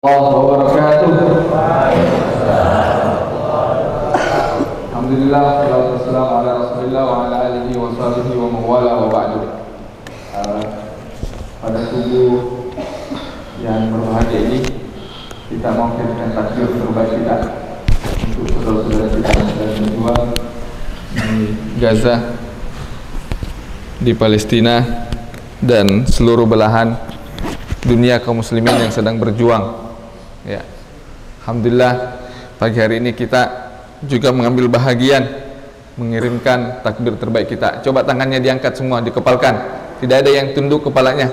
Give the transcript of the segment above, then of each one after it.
Wabarakatuh. Alhamdulillah, salatu wassalamu ala Rasulillah wa ala alihi wa sahbihi wa mawala wa ba'du. Pada subuh yang berbahagia ini, kita mengakhirkan takbir terbaik kita untuk saudara-saudara kita yang sedang berjuang di Gaza, di Palestina, dan seluruh belahan dunia kaum muslimin yang sedang berjuang. Ya, alhamdulillah pagi hari ini kita juga mengambil bahagian mengirimkan takbir terbaik kita. Coba tangannya diangkat semua, dikepalkan. Tidak ada yang tunduk kepalanya.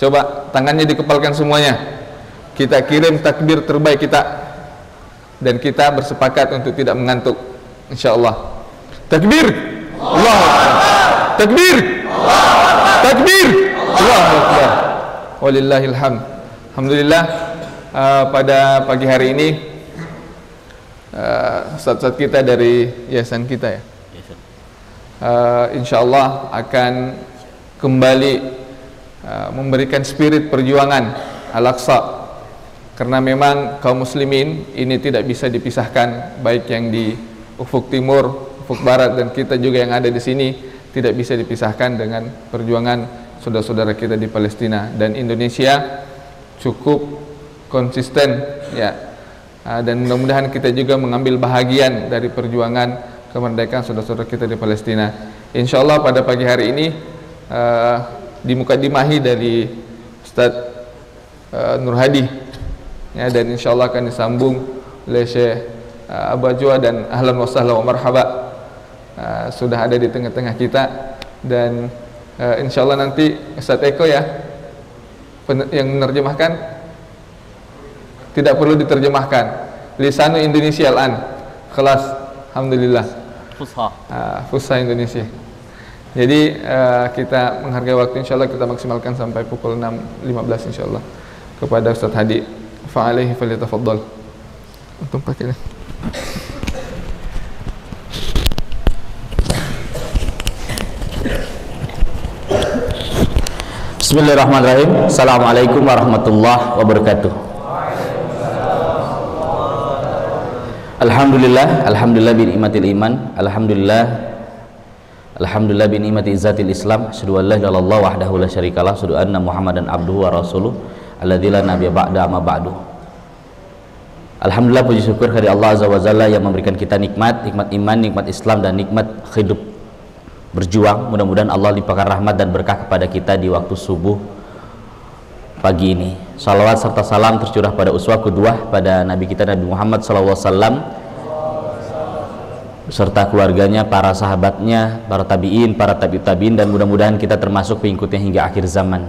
Coba tangannya dikepalkan semuanya. Kita kirim takbir terbaik kita dan kita bersepakat untuk tidak mengantuk, insyaallah. Takbir! Allah! Takbir! Takbir! Allahu Akbar. Walillahil hamd. Alhamdulillah, pada pagi hari ini ustaz-ustaz kita dari yayasan kita ya, insyaallah akan kembali memberikan spirit perjuangan Al-Aqsa, karena memang kaum muslimin ini tidak bisa dipisahkan, baik yang di ufuk timur, ufuk barat, dan kita juga yang ada di sini tidak bisa dipisahkan dengan perjuangan saudara-saudara kita di Palestina. Dan Indonesia cukup konsisten ya, dan mudah-mudahan kita juga mengambil bahagian dari perjuangan kemerdekaan saudara-saudara kita di Palestina. Insyaallah pada pagi hari ini dimukadimahi dari Ustaz Nur Hadi ya, dan insyaallah akan disambung oleh Syekh Abu Ajwa, dan ahlan wa sahlan wa marhaba sudah ada di tengah-tengah kita. Dan insyaallah nanti Ustaz Eko ya yang menerjemahkan. Tidak perlu diterjemahkan. Lisanu Indonesia al-an. Kelas alhamdulillah. Fusha Indonesia. Jadi kita menghargai waktu, insyaallah kita maksimalkan sampai pukul 6.15 insyaallah kepada Ustaz Hadi. Fa'alaihi falyatafaddal. Untuk pakainya. Bismillahirrahmanirrahim. Assalamualaikum warahmatullahi wabarakatuh. Alhamdulillah, alhamdulillah bi ni'matil iman, alhamdulillah bi ni'mati izzatil Islam, asyhadu an la ilaha illallah wahdahu la syarikalah, asyhadu anna Muhammadan abduhu wa rasuluh alladzi la nabiyya ba'da amma ba'du. Alhamdulillah, puji syukur kepada Allah Azza wa Jalla yang memberikan kita nikmat iman, nikmat Islam, dan nikmat hidup berjuang. Mudah-mudahan Allah limpahkan rahmat dan berkah kepada kita di waktu subuh pagi ini. Salawat serta salam tercurah pada uswah qudwah pada Nabi kita Nabi Muhammad SAW beserta keluarganya, para sahabatnya, para tabi'in, para tabi'in, dan mudah-mudahan kita termasuk pengikutnya hingga akhir zaman.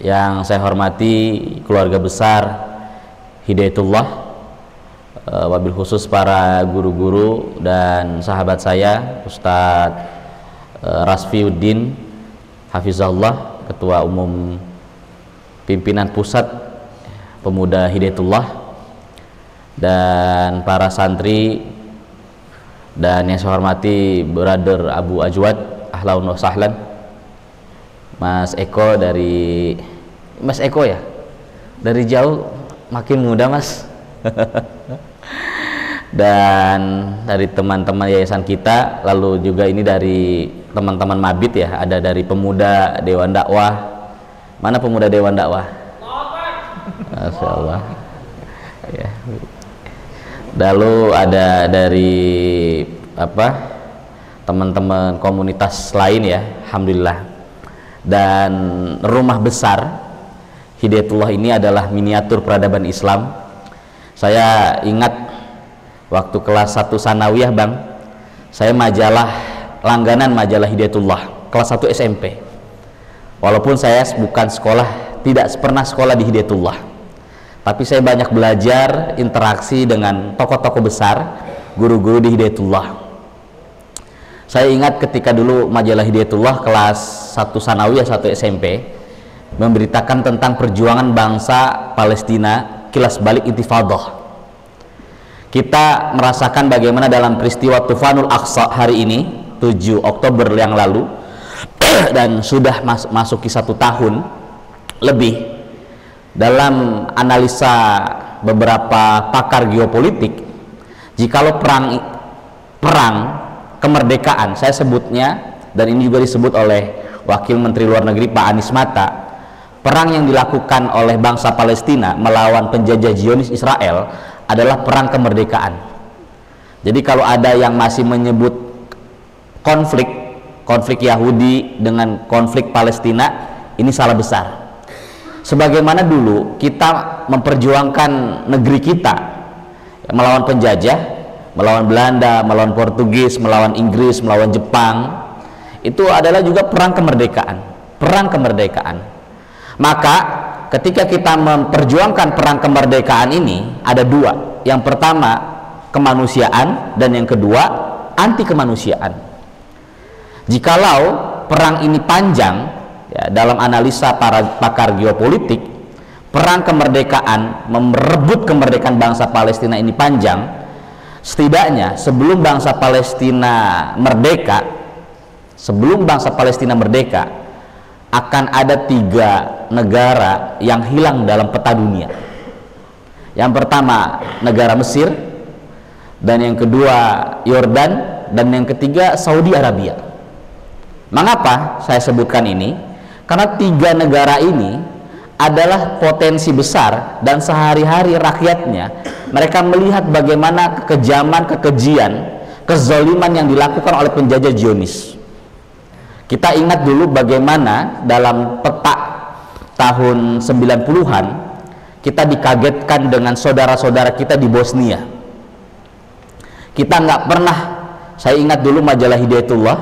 Yang saya hormati keluarga besar Hidayatullah, wabil khusus para guru-guru dan sahabat saya Ustadz Rasfiuddin Hafizahullah, Ketua Umum Pimpinan Pusat Pemuda Hidayatullah, dan para santri, dan yang saya hormati Brother Abu Ajwad, ahlan wa sahlan. Mas Eko dari Mas Eko ya, dari jauh makin muda Mas. Dan dari teman-teman yayasan kita, lalu juga ini dari teman-teman Mabit ya, ada dari pemuda Dewan Dakwah. Mana pemuda Dewan Dakwah? Masya Allah ya. Lalu ada dari teman-teman komunitas lain ya, alhamdulillah. Dan rumah besar Hidayatullah ini adalah miniatur peradaban Islam. Saya ingat waktu kelas 1 sanawiyah Bang, saya langganan majalah Hidayatullah kelas 1 SMP. Walaupun saya bukan sekolah, tidak pernah sekolah di Hidayatullah, tapi saya banyak belajar interaksi dengan tokoh-tokoh besar, guru-guru di Hidayatullah. Saya ingat ketika dulu majalah Hidayatullah kelas 1 sanawiyah 1 SMP memberitakan tentang perjuangan bangsa Palestina, kilas balik intifadah. Kita merasakan bagaimana dalam peristiwa Tufanul Aqsa hari ini 7 Oktober yang lalu dan sudah masuki 1 tahun lebih dalam analisa beberapa pakar geopolitik, jikalau perang kemerdekaan, saya sebutnya, dan ini juga disebut oleh Wakil Menteri Luar Negeri Pak Anies Mata, perang yang dilakukan oleh bangsa Palestina melawan penjajah Zionis Israel adalah perang kemerdekaan. Jadi kalau ada yang masih menyebut konflik Yahudi dengan konflik Palestina, ini salah besar. Sebagaimana dulu kita memperjuangkan negeri kita melawan penjajah, melawan Belanda, melawan Portugis, melawan Inggris, melawan Jepang, itu adalah juga perang kemerdekaan. Maka ketika kita memperjuangkan perang kemerdekaan ini ada dua. Yang pertama kemanusiaan, dan yang kedua anti kemanusiaan. Jikalau perang ini panjang, ya, dalam analisa para pakar geopolitik, perang kemerdekaan merebut kemerdekaan bangsa Palestina ini panjang, setidaknya sebelum bangsa Palestina merdeka akan ada 3 negara yang hilang dalam peta dunia. Yang pertama negara Mesir, dan yang kedua Yordan, dan yang ketiga Saudi Arabia. Mengapa saya sebutkan ini? Karena 3 negara ini adalah potensi besar, dan sehari-hari rakyatnya mereka melihat bagaimana kekejaman, kekejian, kezaliman yang dilakukan oleh penjajah Zionis. Kita ingat dulu bagaimana dalam peta tahun 90-an kita dikagetkan dengan saudara-saudara kita di Bosnia. Kita nggak pernah, saya ingat dulu majalah Hidayatullah,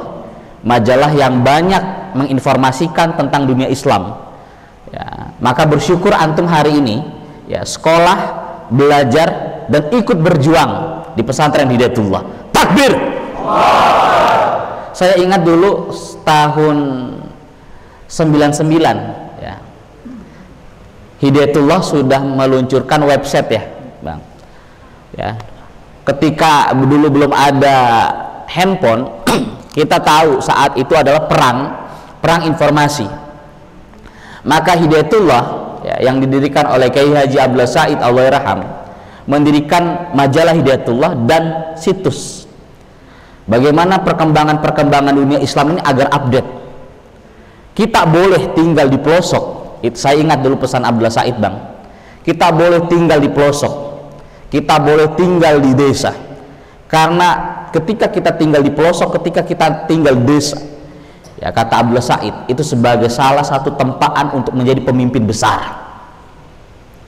majalah yang banyak menginformasikan tentang dunia Islam, ya, maka bersyukur antum hari ini, ya, sekolah, belajar, dan ikut berjuang di pesantren Hidayatullah. Takbir! Saya ingat dulu tahun 99, ya, Hidayatullah sudah meluncurkan website, ya Bang, ya. Ketika dulu belum ada handphone, kita tahu saat itu adalah perang informasi. Maka Hidayatullah, ya, yang didirikan oleh Kiai Haji Abdullah Said Allahyarham, mendirikan majalah Hidayatullah dan situs. Bagaimana perkembangan dunia Islam ini agar update. Kita boleh tinggal di pelosok. Saya ingat dulu pesan Abdullah Said, Bang. Kita boleh tinggal di pelosok, kita boleh tinggal di desa. Karena ketika kita tinggal di pelosok, ketika kita tinggal di desa, ya, kata Abdullah Said, itu sebagai salah satu tempaan untuk menjadi pemimpin besar.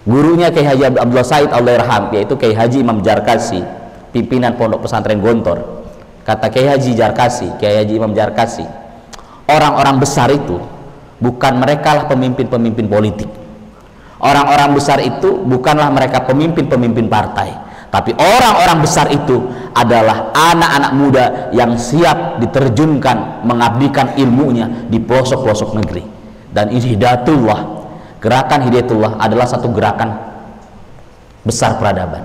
Gurunya Kiai Haji Abdullah Said Allahyarham, yaitu Kiai Haji Imam Jarkasi, pimpinan Pondok Pesantren Gontor. Kata Kiai Haji Jarkasi, Kiai Haji Imam Jarkasi, orang-orang besar itu bukan mereka lah pemimpin-pemimpin politik. Orang-orang besar itu bukanlah mereka pemimpin-pemimpin partai, tapi orang-orang besar itu adalah anak-anak muda yang siap diterjunkan mengabdikan ilmunya di pelosok-pelosok negeri. Dan ini Hidayatullah, gerakan Hidayatullah adalah satu gerakan besar peradaban.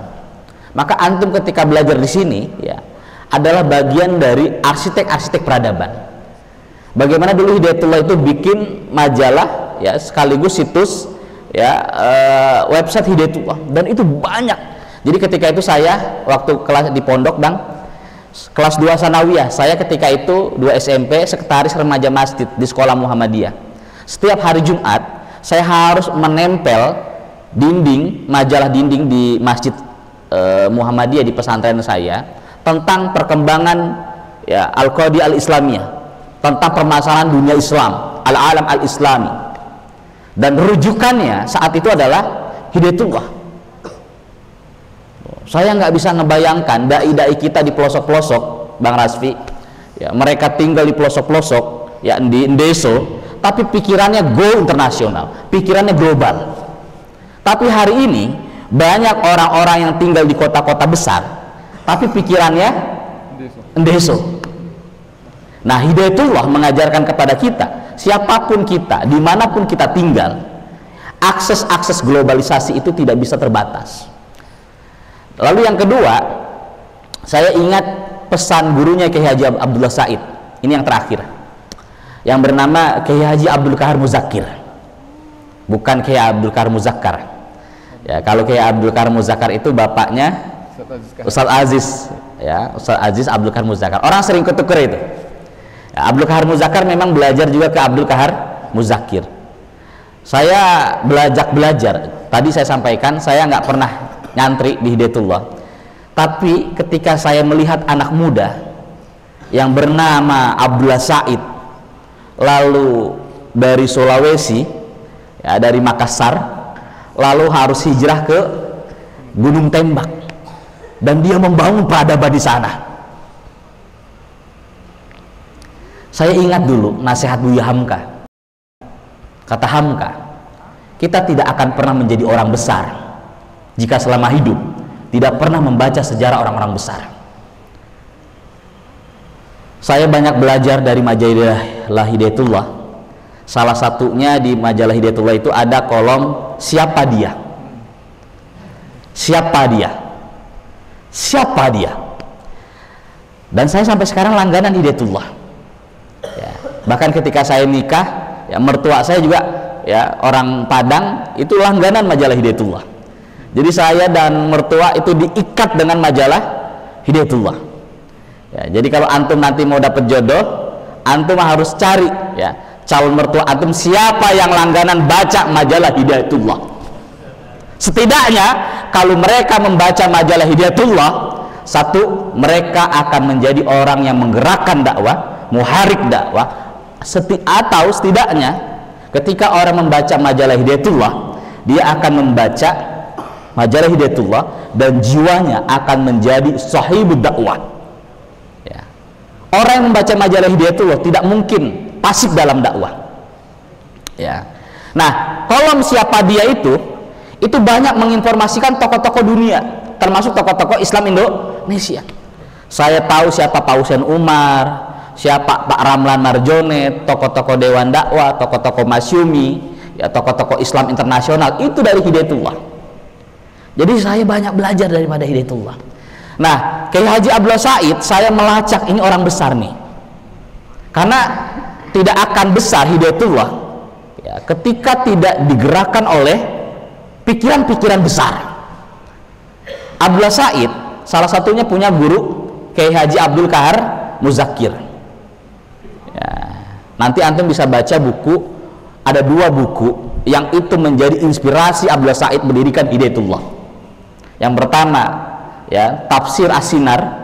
Maka antum ketika belajar di sini, ya, adalah bagian dari arsitek-arsitek peradaban. Bagaimana dulu Hidayatullah itu bikin majalah, ya, sekaligus situs, ya, website Hidayatullah, dan itu banyak. Jadi ketika itu saya waktu kelas di pondok, Bang, kelas 2 sanawiyah, saya ketika itu 2 SMP sekretaris remaja masjid di sekolah Muhammadiyah. Setiap hari Jumat saya harus menempel majalah dinding di masjid Muhammadiyah di pesantren saya tentang perkembangan, ya, Al-Qadi Al-Islamiyah, tentang permasalahan dunia Islam, Al-Alam Al-Islami. Dan rujukannya saat itu adalah Hidayatullah. Saya nggak bisa ngebayangkan dai-dai kita di pelosok-pelosok, Bang Rasfi, ya, mereka tinggal di pelosok-pelosok, ya, di Indeso, tapi pikirannya go internasional, pikirannya global. Tapi hari ini banyak orang-orang yang tinggal di kota-kota besar, tapi pikirannya Indeso. Nah, Hidayatullah mengajarkan kepada kita, siapapun kita, dimanapun kita tinggal, akses globalisasi itu tidak bisa terbatas. Lalu yang kedua, saya ingat pesan gurunya Kiai Haji Abdullah Said, ini yang terakhir, yang bernama Kiai Haji Abdul Kahar Muzakir. bukan Kiai Abdul Karim Muzakkar. Ya, kalau Kiai Abdul Karim Muzakkar itu bapaknya Ustaz Aziz, ya, Ustaz Aziz Abdul Karim Muzakkar. Orang sering ketuker itu. Ya, Abdul Kahar Muzakkar memang belajar juga ke Abdul Kahar Muzakir. Saya belajar. Tadi saya sampaikan, saya nggak pernah nyantri di Hidayatullah. Tapi ketika saya melihat anak muda yang bernama Abdullah Said, lalu dari Sulawesi, ya, dari Makassar, lalu harus hijrah ke Gunung Tembak, dan dia membangun peradaban di sana. Saya ingat dulu nasihat Buya Hamka. Kata Hamka, kita tidak akan pernah menjadi orang besar jika selama hidup tidak pernah membaca sejarah orang-orang besar. Saya banyak belajar dari majalah Hidayatullah. Salah satunya di majalah Hidayatullah itu ada kolom siapa dia. Siapa dia? Siapa dia? Dan saya sampai sekarang langganan Hidayatullah. Ya, bahkan ketika saya nikah, ya, mertua saya juga, ya, orang Padang, itu langganan majalah Hidayatullah. Jadi saya dan mertua itu diikat dengan majalah Hidayatullah. Ya, jadi kalau antum nanti mau dapat jodoh, antum harus cari, ya, calon mertua antum siapa yang langganan baca majalah Hidayatullah. Setidaknya kalau mereka membaca majalah Hidayatullah, satu, mereka akan menjadi orang yang menggerakkan dakwah, muharik dakwah, atau setidaknya ketika orang membaca majalah Hidayatullah, dia akan membaca majalah Hidayatullah dan jiwanya akan menjadi sahibud dakwah. Ya. Orang yang membaca majalah Hidayatullah tidak mungkin pasif dalam dakwah. Ya. Nah, kolom siapa dia itu banyak menginformasikan tokoh-tokoh dunia, termasuk tokoh-tokoh Islam Indonesia. Saya tahu siapa Pak Husain Umar, siapa Pak Ramlan Marjonet, tokoh-tokoh Dewan Dakwah, tokoh-tokoh Masyumi, ya, tokoh-tokoh Islam internasional, itu dari Hidayatullah. Jadi saya banyak belajar daripada Hidayatullah. Nah, Kiai Haji Abdullah Said, saya melacak ini orang besar nih, karena tidak akan besar Hidayatullah, ya, ketika tidak digerakkan oleh pikiran-pikiran besar. Abdullah Said salah satunya punya guru Kiai Haji Abdul Kahar Muzakir. Ya, nanti antum bisa baca buku, ada 2 buku yang itu menjadi inspirasi Abdullah Said mendirikan Hidayatullah. Yang pertama, ya, Tafsir As-Sinar.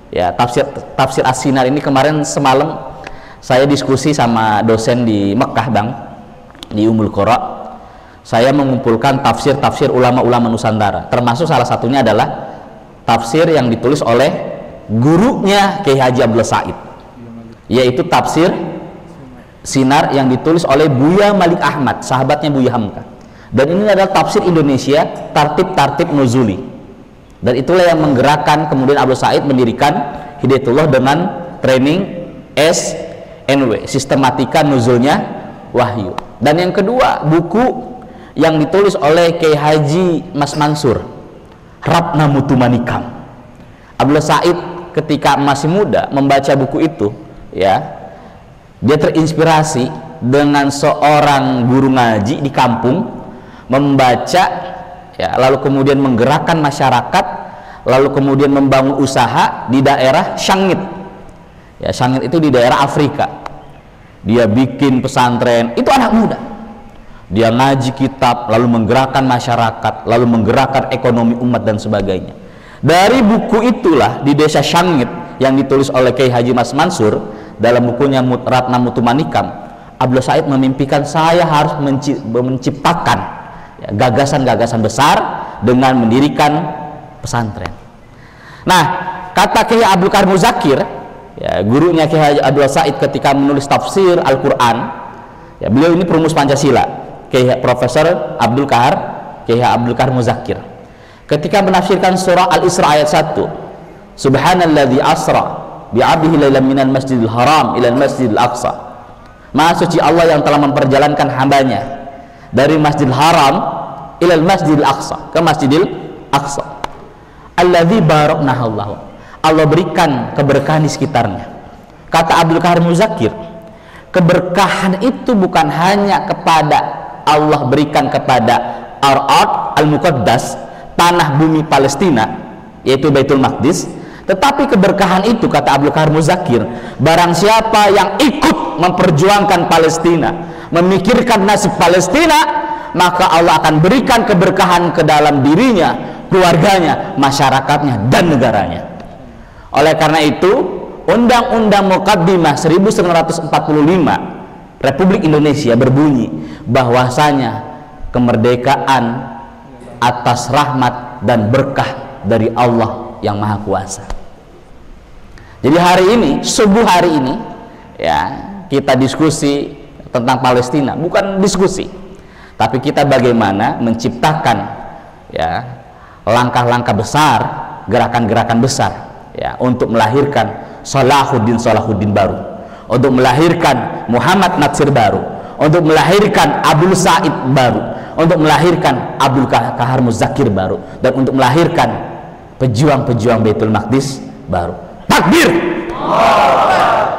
Ya, tafsir As-Sinar ini kemarin semalam saya diskusi sama dosen di Mekah, Bang, di Ummul Qura. Saya mengumpulkan tafsir-tafsir ulama-ulama Nusantara, termasuk salah satunya adalah tafsir yang ditulis oleh gurunya Kiai Haji Abdullah Said, yaitu tafsir Sinar yang ditulis oleh Buya Malik Ahmad, sahabatnya Buya Hamka. Dan ini adalah tafsir Indonesia, tartib nuzuli. Dan itulah yang menggerakkan kemudian Abdullah Said mendirikan Hidayatullah dengan training SNW, sistematika nuzulnya wahyu. Dan yang kedua, buku yang ditulis oleh Kiai Haji Mas Mansur, Ratna Mutu Manikam. Abdullah Said ketika masih muda membaca buku itu, ya, dia terinspirasi dengan seorang guru ngaji di kampung membaca, ya, lalu kemudian menggerakkan masyarakat, lalu kemudian membangun usaha di daerah Syangit. Ya, Syangit itu di daerah Afrika. Dia bikin pesantren, itu anak muda. Dia ngaji kitab, lalu menggerakkan masyarakat, lalu menggerakkan ekonomi umat dan sebagainya. Dari buku itulah di desa Syangit yang ditulis oleh Kiai Haji Mas Mansur dalam bukunya Ratna Mutu Manikam, Abdullah Said memimpikan saya harus menciptakan, ya, gagasan-gagasan besar dengan mendirikan pesantren. Nah, kata Kiai Abdul Karim Muzakir, ya, gurunya Kiai Haji Abdullah Said ketika menulis tafsir Al-Quran, ya, beliau ini perumus Pancasila, Kiai Profesor Abdul Kahar, Kiai Abdul Karim Muzakir, ketika menafsirkan surah Al-Isra ayat 1, Subhanalladzi asra bi'abdihi lailan minal masjidil haram ilal masjidil aqsa. Maha suci Allah yang telah memperjalankan hambanya dari Masjidil Haram ilal masjidil aqsa, ke Masjidil Aqsa. Alladzi baraknahu Allah. Allah berikan keberkahan di sekitarnya. Kata Abdul Kahar Muzakir, keberkahan itu bukan hanya kepada Allah berikan kepada Al-Ard Al-Muqaddas, tanah bumi Palestina, yaitu Baitul Maqdis. Tetapi keberkahan itu, kata Abdul Qahar Muzakir, barang siapa yang ikut memperjuangkan Palestina, memikirkan nasib Palestina, maka Allah akan berikan keberkahan ke dalam dirinya, keluarganya, masyarakatnya, dan negaranya. Oleh karena itu, Undang-Undang Muqaddimah 1945 Republik Indonesia berbunyi bahwasanya kemerdekaan atas rahmat dan berkah dari Allah yang Maha Kuasa. Jadi hari ini, subuh hari ini, ya, kita diskusi tentang Palestina, bukan diskusi, tapi kita bagaimana menciptakan, ya, langkah-langkah besar, gerakan-gerakan besar, ya, untuk melahirkan Salahuddin baru, untuk melahirkan Muhammad Natsir baru, untuk melahirkan Abdul Said baru, untuk melahirkan Abdul Qahar Muzakir baru, dan untuk melahirkan pejuang-pejuang Baitul Maqdis baru. Takbir!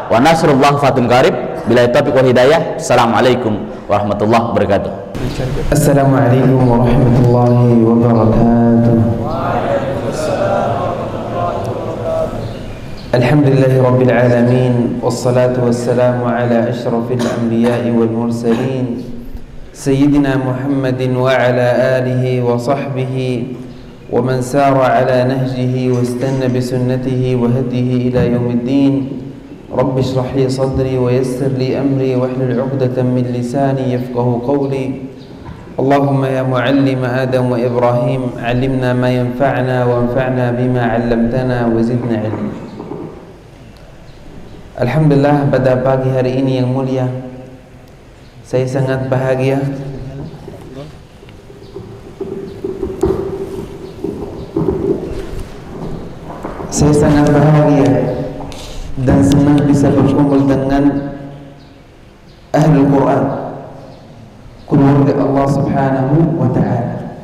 Wa nasrullah fatun qarib. Billahi taufiq wal hidayah. Assalamualaikum warahmatullahi wabarakatuh. Assalamualaikum warahmatullahi wabarakatuh. Alhamdulillahi rabbil alamin, wassalatu wassalamu ala asyrafil anbiya'i wal mursalin, Sayyidina Muhammadin wa ala alihi wa sahbihi wa man sara ala nahjihi wa istanna bi sunnatihi wa hadihi ila yaumiddin. Rabbi shrah li sadri wa yassir li amri wa hlul 'uqdatam min lisani yafqahu qawli. Allahumma ya muallim Adam wa Ibrahim, 'allimna ma yanfa'na wa anfa'na bima 'allamtana wa zidna 'ilma. Alhamdulillah, pada pagi hari ini yang mulia, saya sangat bahagia dan senang bisa berkumpul dengan Ahlul Quran, keluarga Allah Subhanahu wa Ta'ala.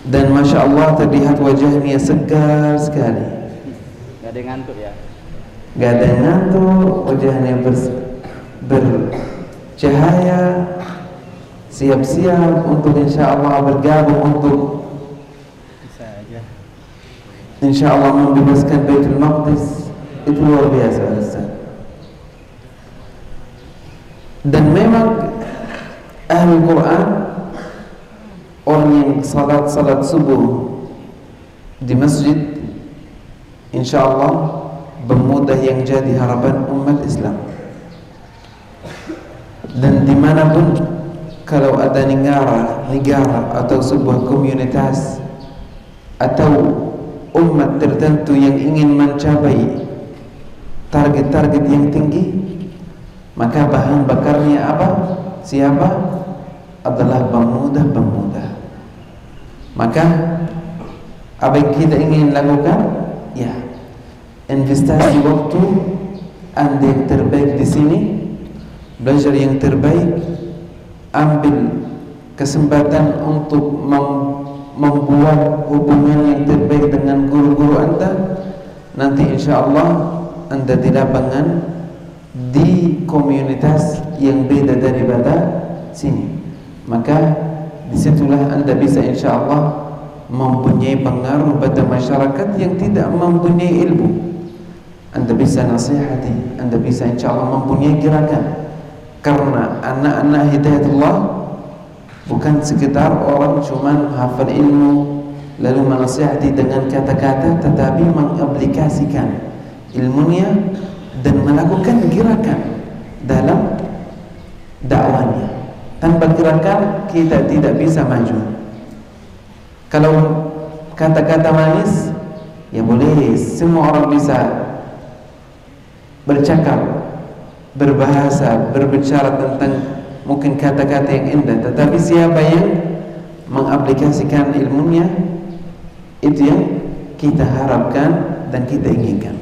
Dan Masya Allah, terlihat wajahnya segar sekali, Gak ada ngantuk ya? gak ada ngantuk, wajahnya bercahaya, siap-siap untuk insya Allah bergabung untuk insya Allah membebaskan Baitul Maqdis. Itu luar biasa, Ustaz. Dan memang Ahlul Quran, orang yang salat subuh di masjid, insya Allah pemuda yang jadi harapan umat Islam. Dan dimanapun, kalau ada negara atau sebuah komunitas atau umat tertentu yang ingin mencapai target-target yang tinggi, maka bahan bakarnya apa? Siapa? Adalah pemuda-pemuda. Maka apa yang kita ingin lakukan? Ya, investasi waktu Anda yang terbaik di sini, belajar yang terbaik, ambil kesempatan untuk membuat hubungan yang terbaik dengan guru-guru Anda. Nanti insya Allah Anda di lapangan, di komunitas yang beda daripada sini, maka disitulah Anda bisa insya Allah mempunyai pengaruh pada masyarakat yang tidak mempunyai ilmu. Anda bisa nasihati, Anda bisa insya Allah mempunyai gerakan. Karena anak-anak Hidayatullah bukan sekedar orang cuman hafal ilmu lalu menasihati dengan kata-kata, tetapi mengaplikasikan ilmunya dan melakukan gerakan dalam dakwahnya. Tanpa gerakan kita tidak bisa maju. Kalau kata-kata manis, ya boleh, semua orang bisa bercakap, berbahasa, berbicara tentang mungkin kata-kata yang indah, tetapi siapa yang mengaplikasikan ilmunya, itu yang kita harapkan dan kita inginkan.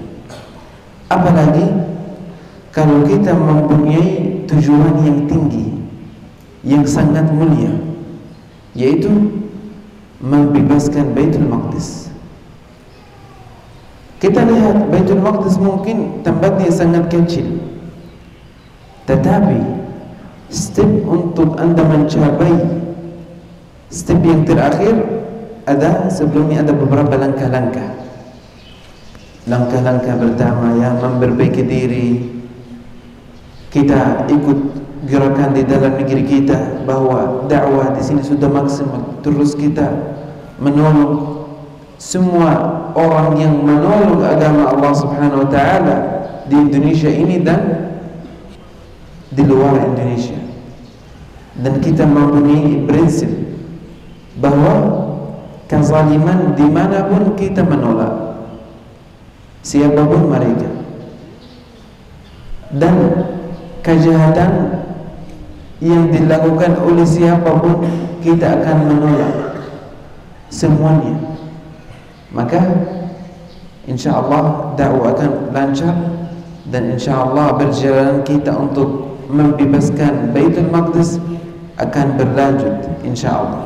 Apalagi kalau kita mempunyai tujuan yang tinggi, yang sangat mulia, yaitu membebaskan Baitul Maqdis. Kita lihat Baitul Maqdis mungkin tempatnya sangat kecil, tetapi step untuk Anda mencapai step yang terakhir, sebelumnya ada beberapa langkah-langkah. Langkah-langkah pertama ya, memperbaiki diri. Kita ikut gerakan di dalam negeri kita bahwa dakwah di sini sudah maksimal. Terus kita menolong semua orang yang menolong agama Allah Subhanahu wa taala di Indonesia ini dan di luar Indonesia. Dan kita mempunyai prinsip bahwa kezaliman dimanapun kita menolak, siapapun mereka, dan kejahatan yang dilakukan oleh siapapun kita akan menolak semuanya. Maka insyaallah dakwah akan lancar, dan insyaallah perjalanan kita untuk membebaskan Baitul Maqdis akan berlanjut insyaallah.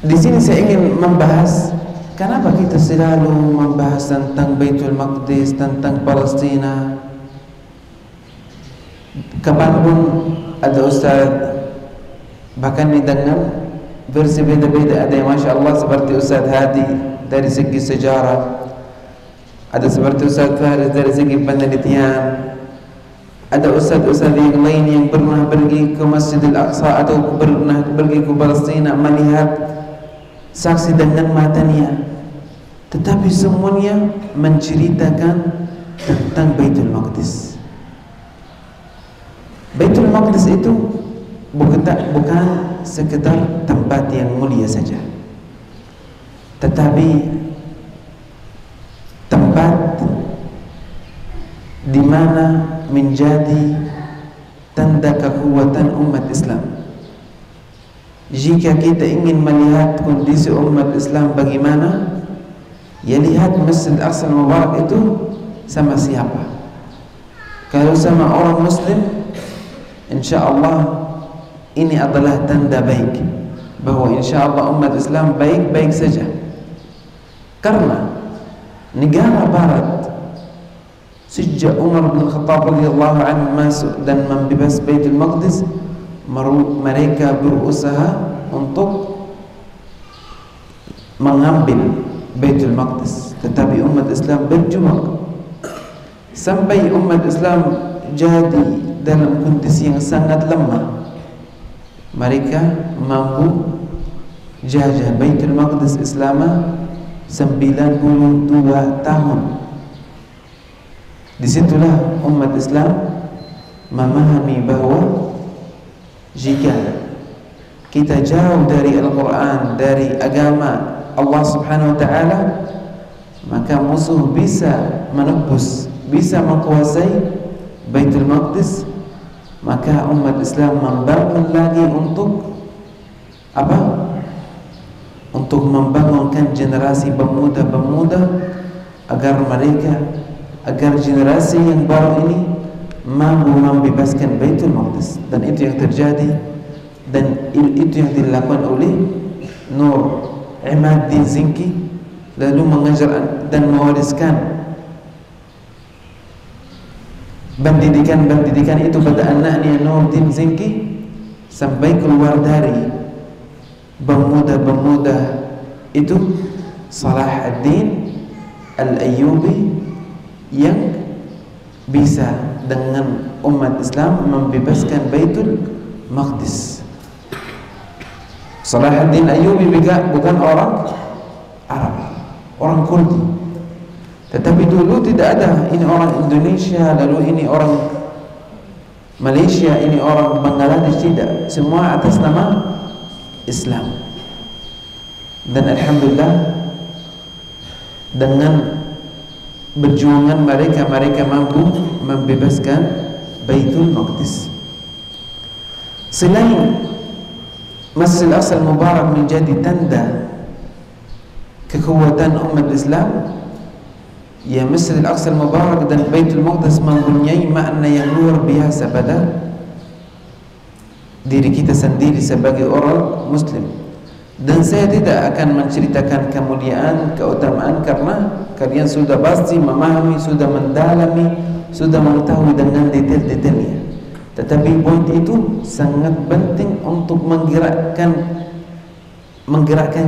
Di sini saya ingin membahas kenapa kita selalu membahas tentang Baitul Maqdis, tentang Palestina. Kapanpun ada ustaz, bahkan dengan versi beda-beda, ada yang Masya Allah seperti Ustaz Hadi dari segi sejarah, ada seperti Ustaz Faris dari segi penelitian, ada ustaz-ustaz yang lain yang pernah pergi ke Masjidil Aqsa atau pernah pergi ke Palestina melihat, saksi dengan matanya, tetapi semuanya menceritakan tentang Baitul Maqdis. Baitul Maqdis itu bukan sekedar tempat yang mulia saja, tetapi tempat di mana menjadi tanda kekuatan umat Islam. Jika kita ingin melihat kondisi umat Islam bagaimana, ya lihat Masjid Aqsa Mubarak itu sama siapa. Kalau sama orang Muslim, insyaallah ini adalah tanda baik, bahwa insyaallah umat Islam baik-baik saja. Karena negara Barat sejak Umar bin Khattab radhiyallahu anhu masuk dan membebas Baitul Maqdis, mereka berusaha untuk mengambil Baitul Maqdis, tetapi umat Islam berjuang sampai umat Islam jadi dalam kondisi yang sangat lemah. Mereka mampu jajah Baitul Maqdis selama 92 tahun. Disitulah umat Islam memahami bahwa jika kita jauh dari Al-Quran, dari agama Allah Subhanahu wa ta'ala, maka musuh bisa menembus, bisa menguasai Baitul Maqdis. Maka umat Islam membangun lagi untuk apa? Untuk membangunkan generasi pemuda-pemuda agar generasi yang baru ini mampu membebaskan Baitul Maqdis. Dan itu yang terjadi, dan itu yang dilakukan oleh Nur Imaddin Zinki, lalu mengajar dan mewariskan pendidikan itu pada anaknya Nuruddin Zinki sampai keluar dari pemuda-pemuda itu Salahuddin Al-Ayyubi yang bisa dengan umat Islam membebaskan Baitul Maqdis. Salahuddin Ayyubi bukan orang Arab, orang Kurdi. Tetapi dulu tidak ada ini orang Indonesia, lalu ini orang Malaysia, ini orang Bangladesh, tidak. Semua atas nama Islam. Dan alhamdulillah dengan perjuangan mereka mampu membebaskan Baitul Maqdis. Selain Masjid Aqsa Mubarak menjadi tanda kekuatan umat Islam, ya Masjid Aqsa Mubarak dan Baitul Maqdis mempunyai makna yang luar biasa pada diri kita sendiri sebagai orang Muslim. Dan saya tidak akan menceritakan kemuliaan, keutamaan, karena kalian sudah pasti memahami, sudah mendalami, sudah mengetahui dengan detail-detailnya. Tetapi poin itu sangat penting untuk menggerakkan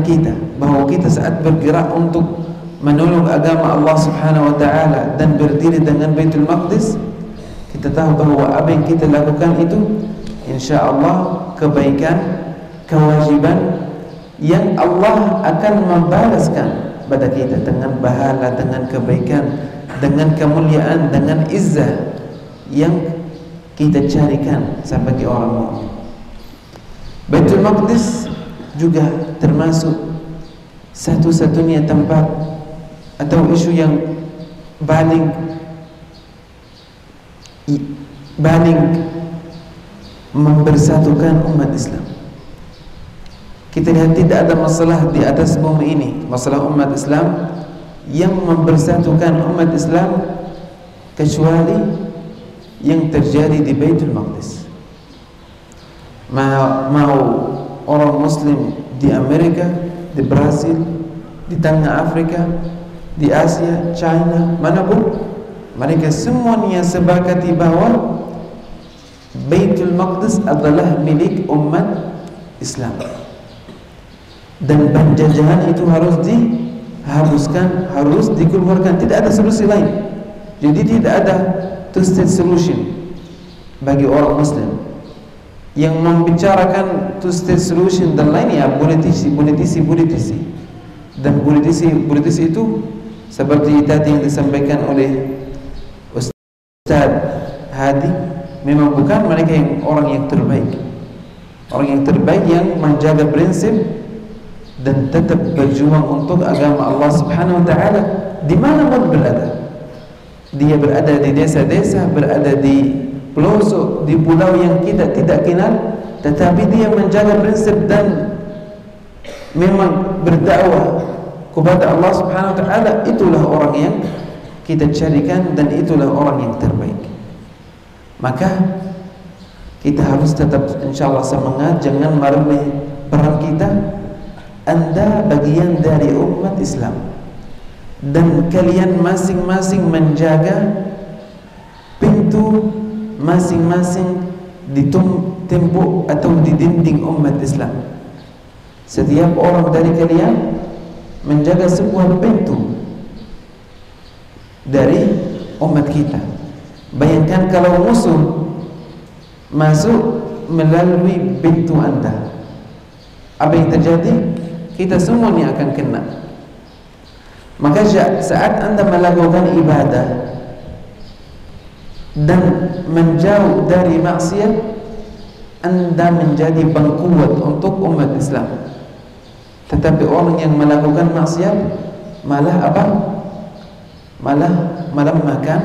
kita, bahwa kita saat bergerak untuk menolong agama Allah Subhanahu wa taala dan berdiri dengan Baitul Maqdis, kita tahu bahwa apa yang kita lakukan itu insyaallah kebaikan, kewajiban yang Allah akan membalaskan pada kita dengan pahala, dengan kebaikan, dengan kemuliaan, dengan izzah yang kita carikan sebagai orang mukmin. Baitul Maqdis juga termasuk satu-satunya tempat atau isu yang paling membersatukan umat Islam. Kita lihat tidak ada masalah di atas bumi ini, masalah umat Islam yang membersatukan umat Islam kecuali yang terjadi di Baitul Maqdis. Mau orang Muslim di Amerika, di Brasil, di Tengah Afrika, di Asia, China, manapun, mereka semuanya sepakati bahwa Baitul Maqdis adalah milik umat Islam, dan penjajahan itu harus dihapuskan, harus dikeluarkan. Tidak ada solusi lain. Jadi tidak ada two-state solution bagi orang Muslim. Yang membicarakan two-state solution dan lainnya politisi. Dan politisi itu seperti tadi yang disampaikan oleh Ustaz Hadi, memang bukan mereka yang orang yang terbaik. Orang yang terbaik yang menjaga prinsip dan tetap berjuang untuk agama Allah Subhanahu wa taala dimanapun berada. Dia berada di desa-desa, berada di pelosok, di pulau yang kita tidak kenal, tetapi dia menjaga prinsip dan memang berdakwah kepada Allah Subhanahu wa taala. Itulah orang yang kita carikan dan itulah orang yang terbaik. Maka kita harus tetap insyaallah semangat, jangan meremeh peran kita. Anda bagian dari umat Islam, dan kalian masing-masing menjaga pintu masing-masing di tembok atau di dinding umat Islam. Setiap orang dari kalian menjaga sebuah pintu dari umat kita. Bayangkan kalau musuh masuk melalui pintu Anda, apa yang terjadi? Kita semuanya akan kena. Maka saat Anda melakukan ibadah dan menjauh dari maksiat, Anda menjadi pengkuat untuk umat Islam. Tetapi orang yang melakukan maksiat malah apa? Malah makan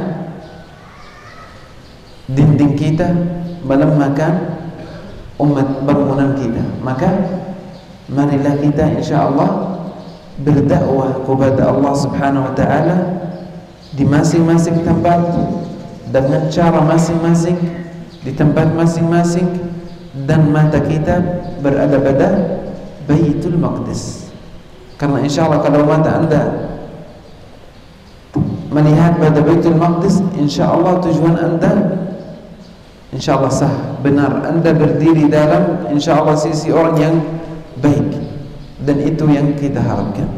dinding kita, malah makan umat bangunan kita. Maka marilah kita insyaallah berdakwah kepada Allah Subhanahu wa taala di masing-masing tempat dengan cara masing-masing, di tempat masing-masing, dan mata kita berada pada Baitul Maqdis. Karena insyaallah kalau mata Anda melihat pada Baitul Maqdis, insyaallah tujuan Anda insyaallah sah, benar. Anda berdiri dalam insyaallah sisi orang yang baik, dan itu yang kita harapkan.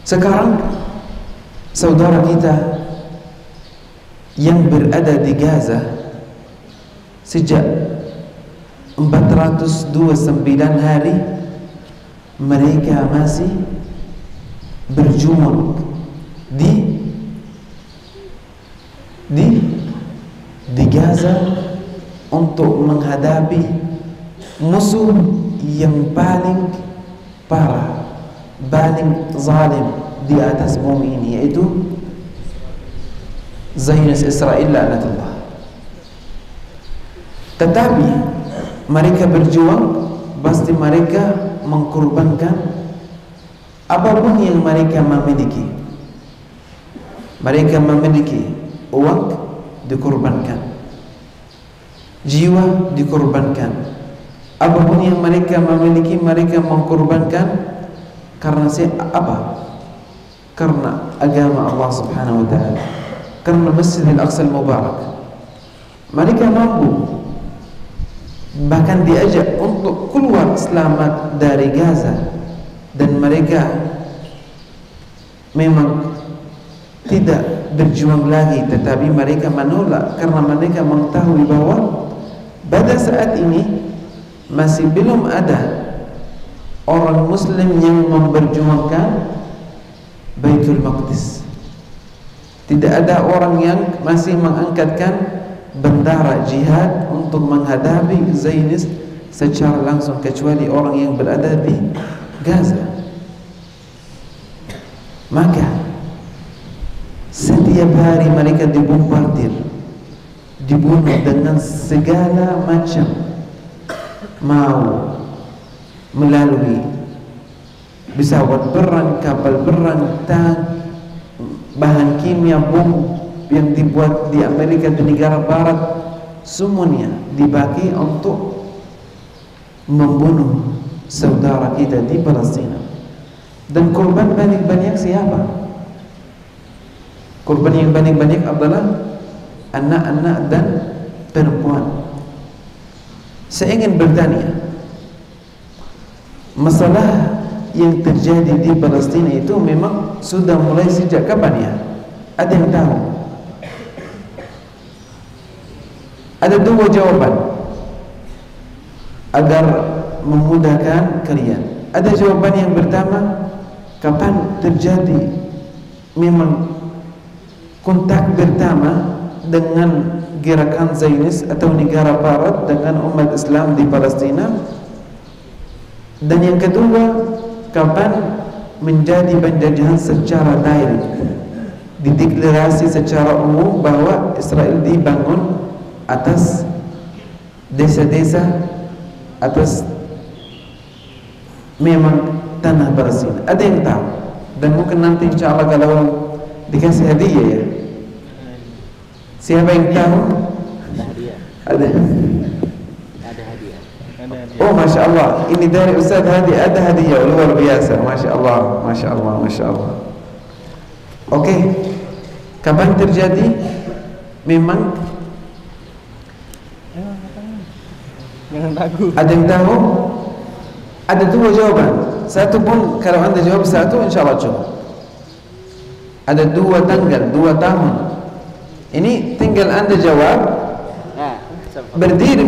Sekarang saudara kita yang berada di Gaza sejak 429 hari mereka masih berjuang di Gaza untuk menghadapi musuh yang paling parah, paling zalim di atas bumi ini, yaitu Zionist Israel laknatullah. Tetapi mereka berjuang, pasti mereka mengkorbankan apapun yang mereka memiliki. Mereka memiliki uang, dikorbankan, jiwa dikorbankan, apapun yang mereka memiliki mereka mengkorbankan. Karena apa? Karena agama Allah Subhanahu wa taala, karena Masjidil Aqsa Mubarak. mereka mampu bahkan diajak untuk keluar selamat dari Gaza, dan mereka memang tidak berjuang lagi, tetapi mereka menolak karena mereka mengetahui bahwa pada saat ini masih belum ada orang muslim yang memperjuangkan Baitul Maqdis. Tidak ada orang yang masih mengangkatkan bendera jihad untuk menghadapi Zionis secara langsung, kecuali orang yang berada di Gaza. Maka setiap hari mereka dibombardir, dibunuh dengan segala macam, mau melalui pesawat perang, kapal perang, tank, bahan kimia, bom yang dibuat di Amerika, di negara barat, semuanya dipakai untuk membunuh saudara kita di Palestina. Dan korban paling banyak siapa? Korban yang paling banyak adalah anak-anak dan perempuan. Saya ingin bertanya, masalah yang terjadi di Palestina itu memang sudah mulai sejak kapan ya? Ada yang tahu? Ada dua jawaban agar memudahkan kalian. Ada jawaban yang pertama, kapan terjadi memang kontak pertama dengan gerakan Zionis atau negara barat dengan umat Islam di Palestina. Dan yang kedua, kapan menjadi penjajahan secara direct, dideklarasi secara umum bahwa Israel dibangun atas desa-desa, atas memang tanah Palestina. Ada yang tahu? Dan mungkin nanti insya Allah kalau dikasih hadiah ya. Siapa yang tahu? Ada hadiah. Ada. Ada hadiah. Oh, Masya Allah, ini dari Ustaz Hadi, ada hadiah luar biasa. Masya Allah, Masya Allah, Masya Allah. Oke, kapan terjadi? Memang ada yang tahu? Ada dua jawaban. Satu pun kalau anda jawab satu, insya Allah cukup. Ada dua tanggal, 2 tahun. Ini tinggal anda jawab. Berdiri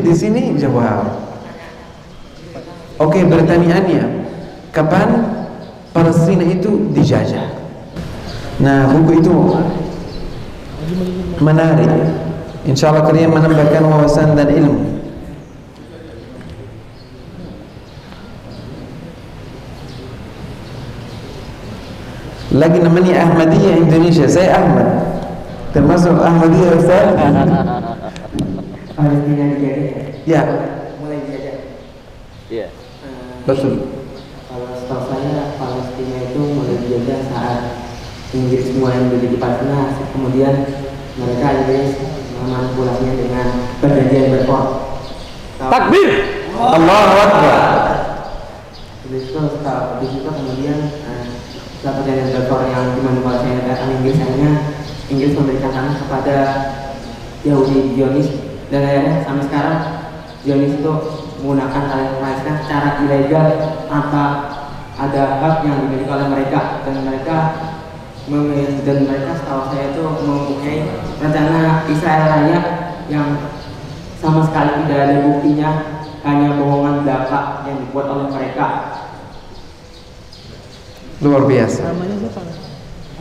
di sini jawab. Oke, pertanyaannya, kapan Palestina itu dijajah? Nah, buku itu menarik. Insya Allah kalian menambahkan wawasan dan ilmu. Lagi namanya Ahmadiyah Indonesia. Saya Ahmad, termasuk Ahmadiyah Ustaz. Palestina dijajah. Ya, Mulai dijajah. Iya. betul. Kalau setahu saya Palestina itu mulai dijajah saat Inggris mulai menduduki Palestina, kemudian mereka Inggris memanipulasinya dengan perjanjian Balfour. Takbir. Allahu Akbar. Di situ kemudian setelah perjanjian Balfour yang dimanipulasi oleh Inggris, akhirnya Inggris memberikan tanah kepada Yahudi Zionis, dan akhirnya sampai sekarang Zionis itu menggunakan tanah Palestina secara ilegal tanpa ada hak yang dimiliki oleh mereka, dan mereka setahu saya itu mempunyai rencana Israel Raya yang sama sekali tidak ada buktinya, hanya bohongan belaka yang dibuat oleh mereka. Luar biasa.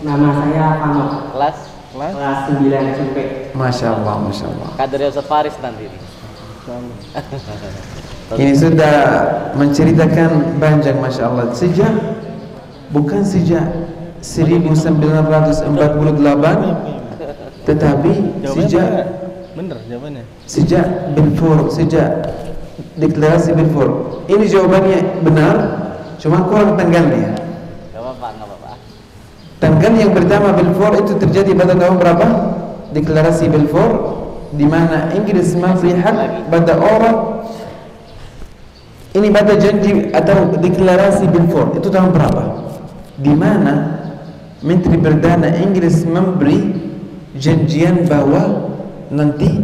Nama saya Pano, Kelas kelas 9 SMP. Masya Allah, Masya Allah. kader Ustaz Faris nanti ini. Ini sudah menceritakan panjang, Masya Allah. Bukan sejak 1948, tetapi sejak Balfour, sejak deklarasi Balfour. Ini jawabannya benar, cuma kurang tanggalnya. Gak apa-apa. Tanggal yang pertama Balfour itu terjadi pada tahun berapa? Deklarasi Balfour, di mana Inggris memberi hak pada orang. Ini pada janji atau deklarasi Balfour itu tahun berapa? Di mana Menteri Perdana Inggris memberi janjian bahwa nanti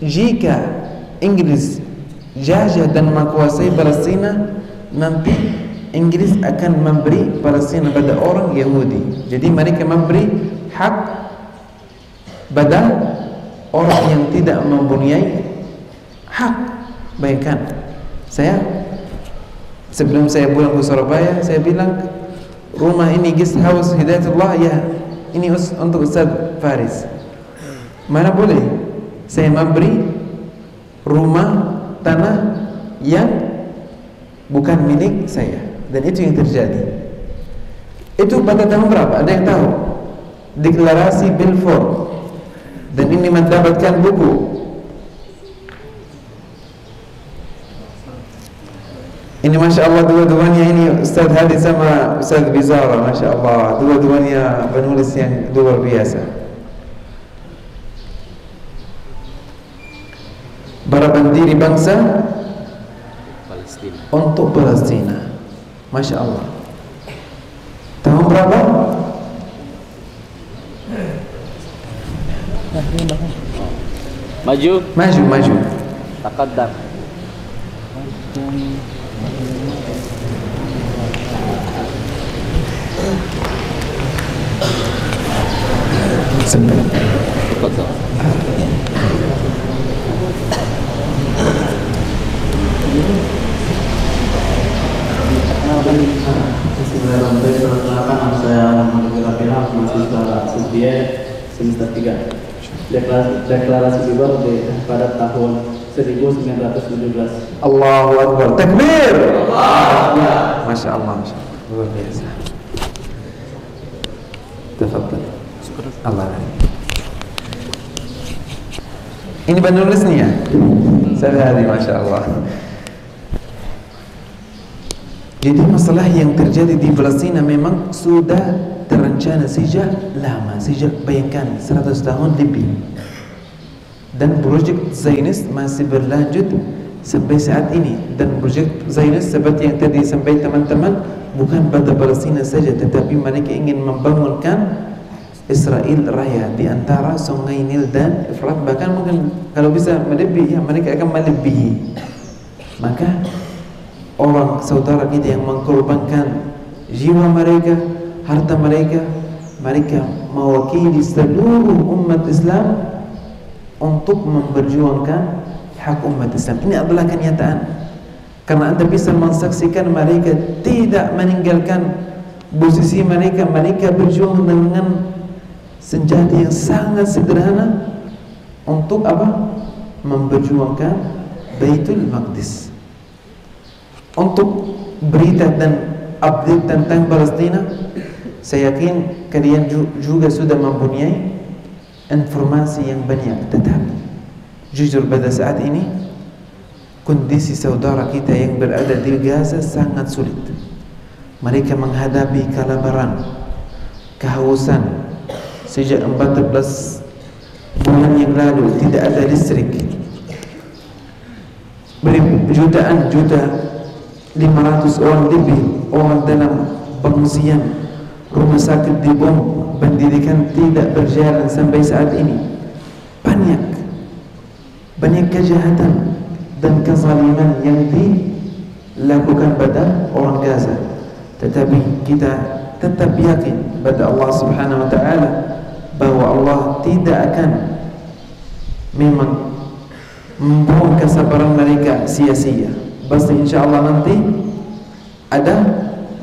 Jika Inggris jajah dan menguasai Palestina, nanti Inggris akan memberi Palestina pada orang Yahudi. Jadi mereka memberi hak pada orang yang tidak mempunyai hak. Bayangkan, sebelum saya pulang ke Surabaya, saya bilang rumah ini guest house Hidayatullah, ya ini untuk Ustaz Faris. Mana boleh saya memberi rumah tanah yang bukan milik saya. Dan itu yang terjadi. Itu pada tahun berapa? Ada yang tahu? Deklarasi Balfour. Dan ini mendapatkan buku. Ini Masya Allah dua-duanya ini Ustaz Hadi sama Ustaz Bizara, Masya Allah, dua-duanya penulis yang luar biasa. Barapan diri bangsa Palestina. Untuk Palestina. Masya Allah. Tahun berapa? Maju. Taqaddam. Perkenalkan, saya Muhammad Rafilah, mahasiswa Subie semester 3. Deklarasi dibuat pada tahun 1917. Allahu Akbar. Takbir. Masya Allah. Luar biasa. Tafadhal. Allah. Ini penulisnya ya? Saya Hadi, Masya Allah. Jadi masalah yang terjadi di Palestina memang sudah terencana sejak lama, sejak bayangkan 100 tahun lebih. Dan proyek Zionis masih berlanjut sampai saat ini. Dan proyek Zionis seperti yang tadi disampaikan teman-teman, bukan pada Palestina saja, tetapi mereka ingin membangunkan Israel Raya di antara Sungai Nil dan Efrat. Bahkan mungkin kalau bisa melebihi, ya, mereka akan melebihi. Maka orang saudara kita yang mengkorbankan jiwa mereka, harta mereka, mereka mewakili seluruh umat Islam untuk memperjuangkan hak umat Islam. Ini adalah kenyataan. Karena Anda bisa mensaksikan mereka tidak meninggalkan posisi mereka. Mereka berjuang dengan senjata yang sangat sederhana untuk apa? Memperjuangkan Baitul Maqdis. Untuk berita dan update tentang Palestina, saya yakin kalian juga sudah mempunyai informasi yang banyak. Tetapi jujur pada saat ini kondisi saudara kita yang berada di Gaza sangat sulit. Mereka menghadapi kelaparan, kehausan. Sejak 14 bulan yang lalu tidak ada listrik. Jutaan 500 orang lebih orang dalam pengungsian, rumah sakit dibom, pendidikan tidak berjalan sampai saat ini. Banyak kejahatan dan kezaliman yang dilakukan pada orang Gaza. Tetapi kita tetap yakin pada Allah Subhanahu wa taala bahwa Allah tidak akan memang membuang kesabaran mereka sia-sia. Pasti insyaallah nanti ada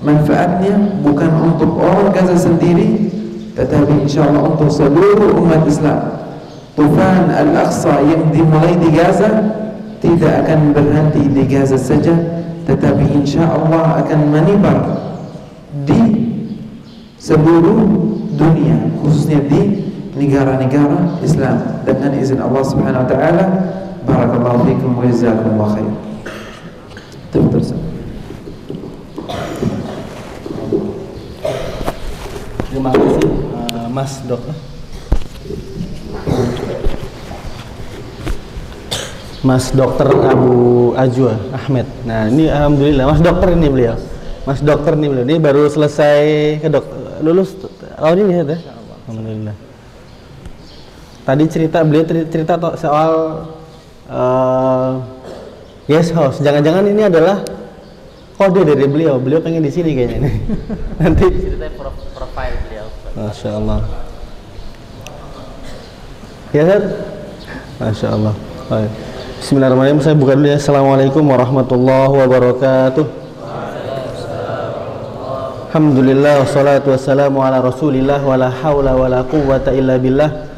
manfaatnya, bukan untuk orang Gaza sendiri, tetapi insyaallah untuk seluruh umat Islam. Tufan Al-Aqsa yang dimulai di Gaza tidak akan berhenti di Gaza saja, tetapi insyaallah akan menyebar di seluruh dunia, khususnya di negara-negara Islam dengan izin Allah Subhanahu wa taala. Barakallahu fikum wa jazakumullahu khair. Terus. Terima kasih Mas Dok. Mas Dokter Abu Ajwa Ahmed. Nah, ini alhamdulillah Mas Dokter ini beliau. Mas Dokter ini beliau. Ini baru selesai lulus tahun ini ya, Alhamdulillah. tadi beliau cerita soal guest house. Jangan-jangan ini adalah kode dari beliau pengen di sini kayaknya nih. Nanti Ceritain profil beliau. Masya Allah. Ya kan? Masya Allah. Baik. Bismillahirrahmanirrahim. Saya buka dulu ya. Assalamualaikum warahmatullahi wabarakatuh. Alhamdulillah wassalatu wassalamu ala rasulillah wa la hawla wa la quwwata illa billah.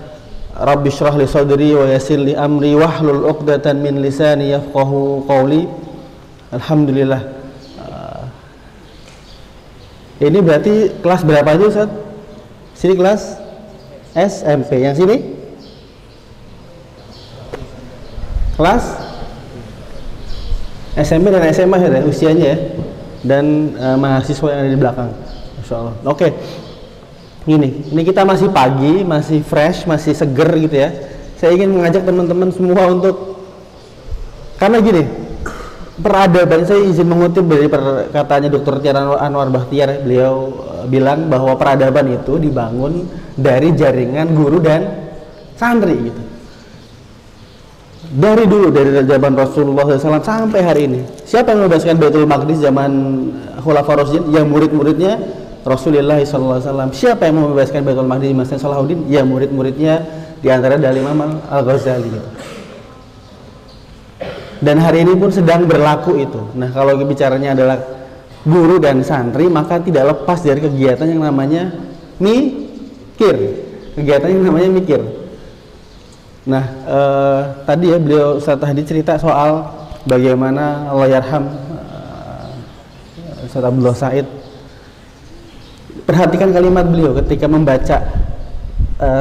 Rabbi syrah li sadri wa yassir li amri wahlul 'uqdatan min lisani yafqahu qawli. Alhamdulillah. Ini berarti kelas berapa itu Ustaz? Sini kelas SMP. Yang sini? Kelas SMP dan SMA ya usianya ya. Dan mahasiswa yang ada di belakang. Masya Allah. Oke. Ini kita masih pagi, masih fresh, masih seger gitu ya. Saya ingin mengajak teman-teman semua untuk, karena gini, peradaban, saya izin mengutip dari perkataannya Dr. Tiara Anwar Bahtiar. Beliau bilang bahwa peradaban itu dibangun dari jaringan guru dan santri gitu. Dari dulu, dari zaman Rasulullah SAW sampai hari ini. Siapa yang membebaskan Baitul Maqdis zaman Khulafaur Rasyidin? Yang murid-muridnya Rasulullah SAW. Siapa yang membebaskan Baitul Maqdis di masa Salahuddin? Yang murid-muridnya diantara dari Imam Al-Ghazali gitu. Dan hari ini pun sedang berlaku itu. Nah, kalau bicaranya adalah guru dan santri, maka tidak lepas dari kegiatan yang namanya mikir. Kegiatan yang namanya mikir. Nah, tadi ya beliau tadi cerita soal bagaimana Allah yarham Ustaz Abdullah Said. Perhatikan kalimat beliau ketika membaca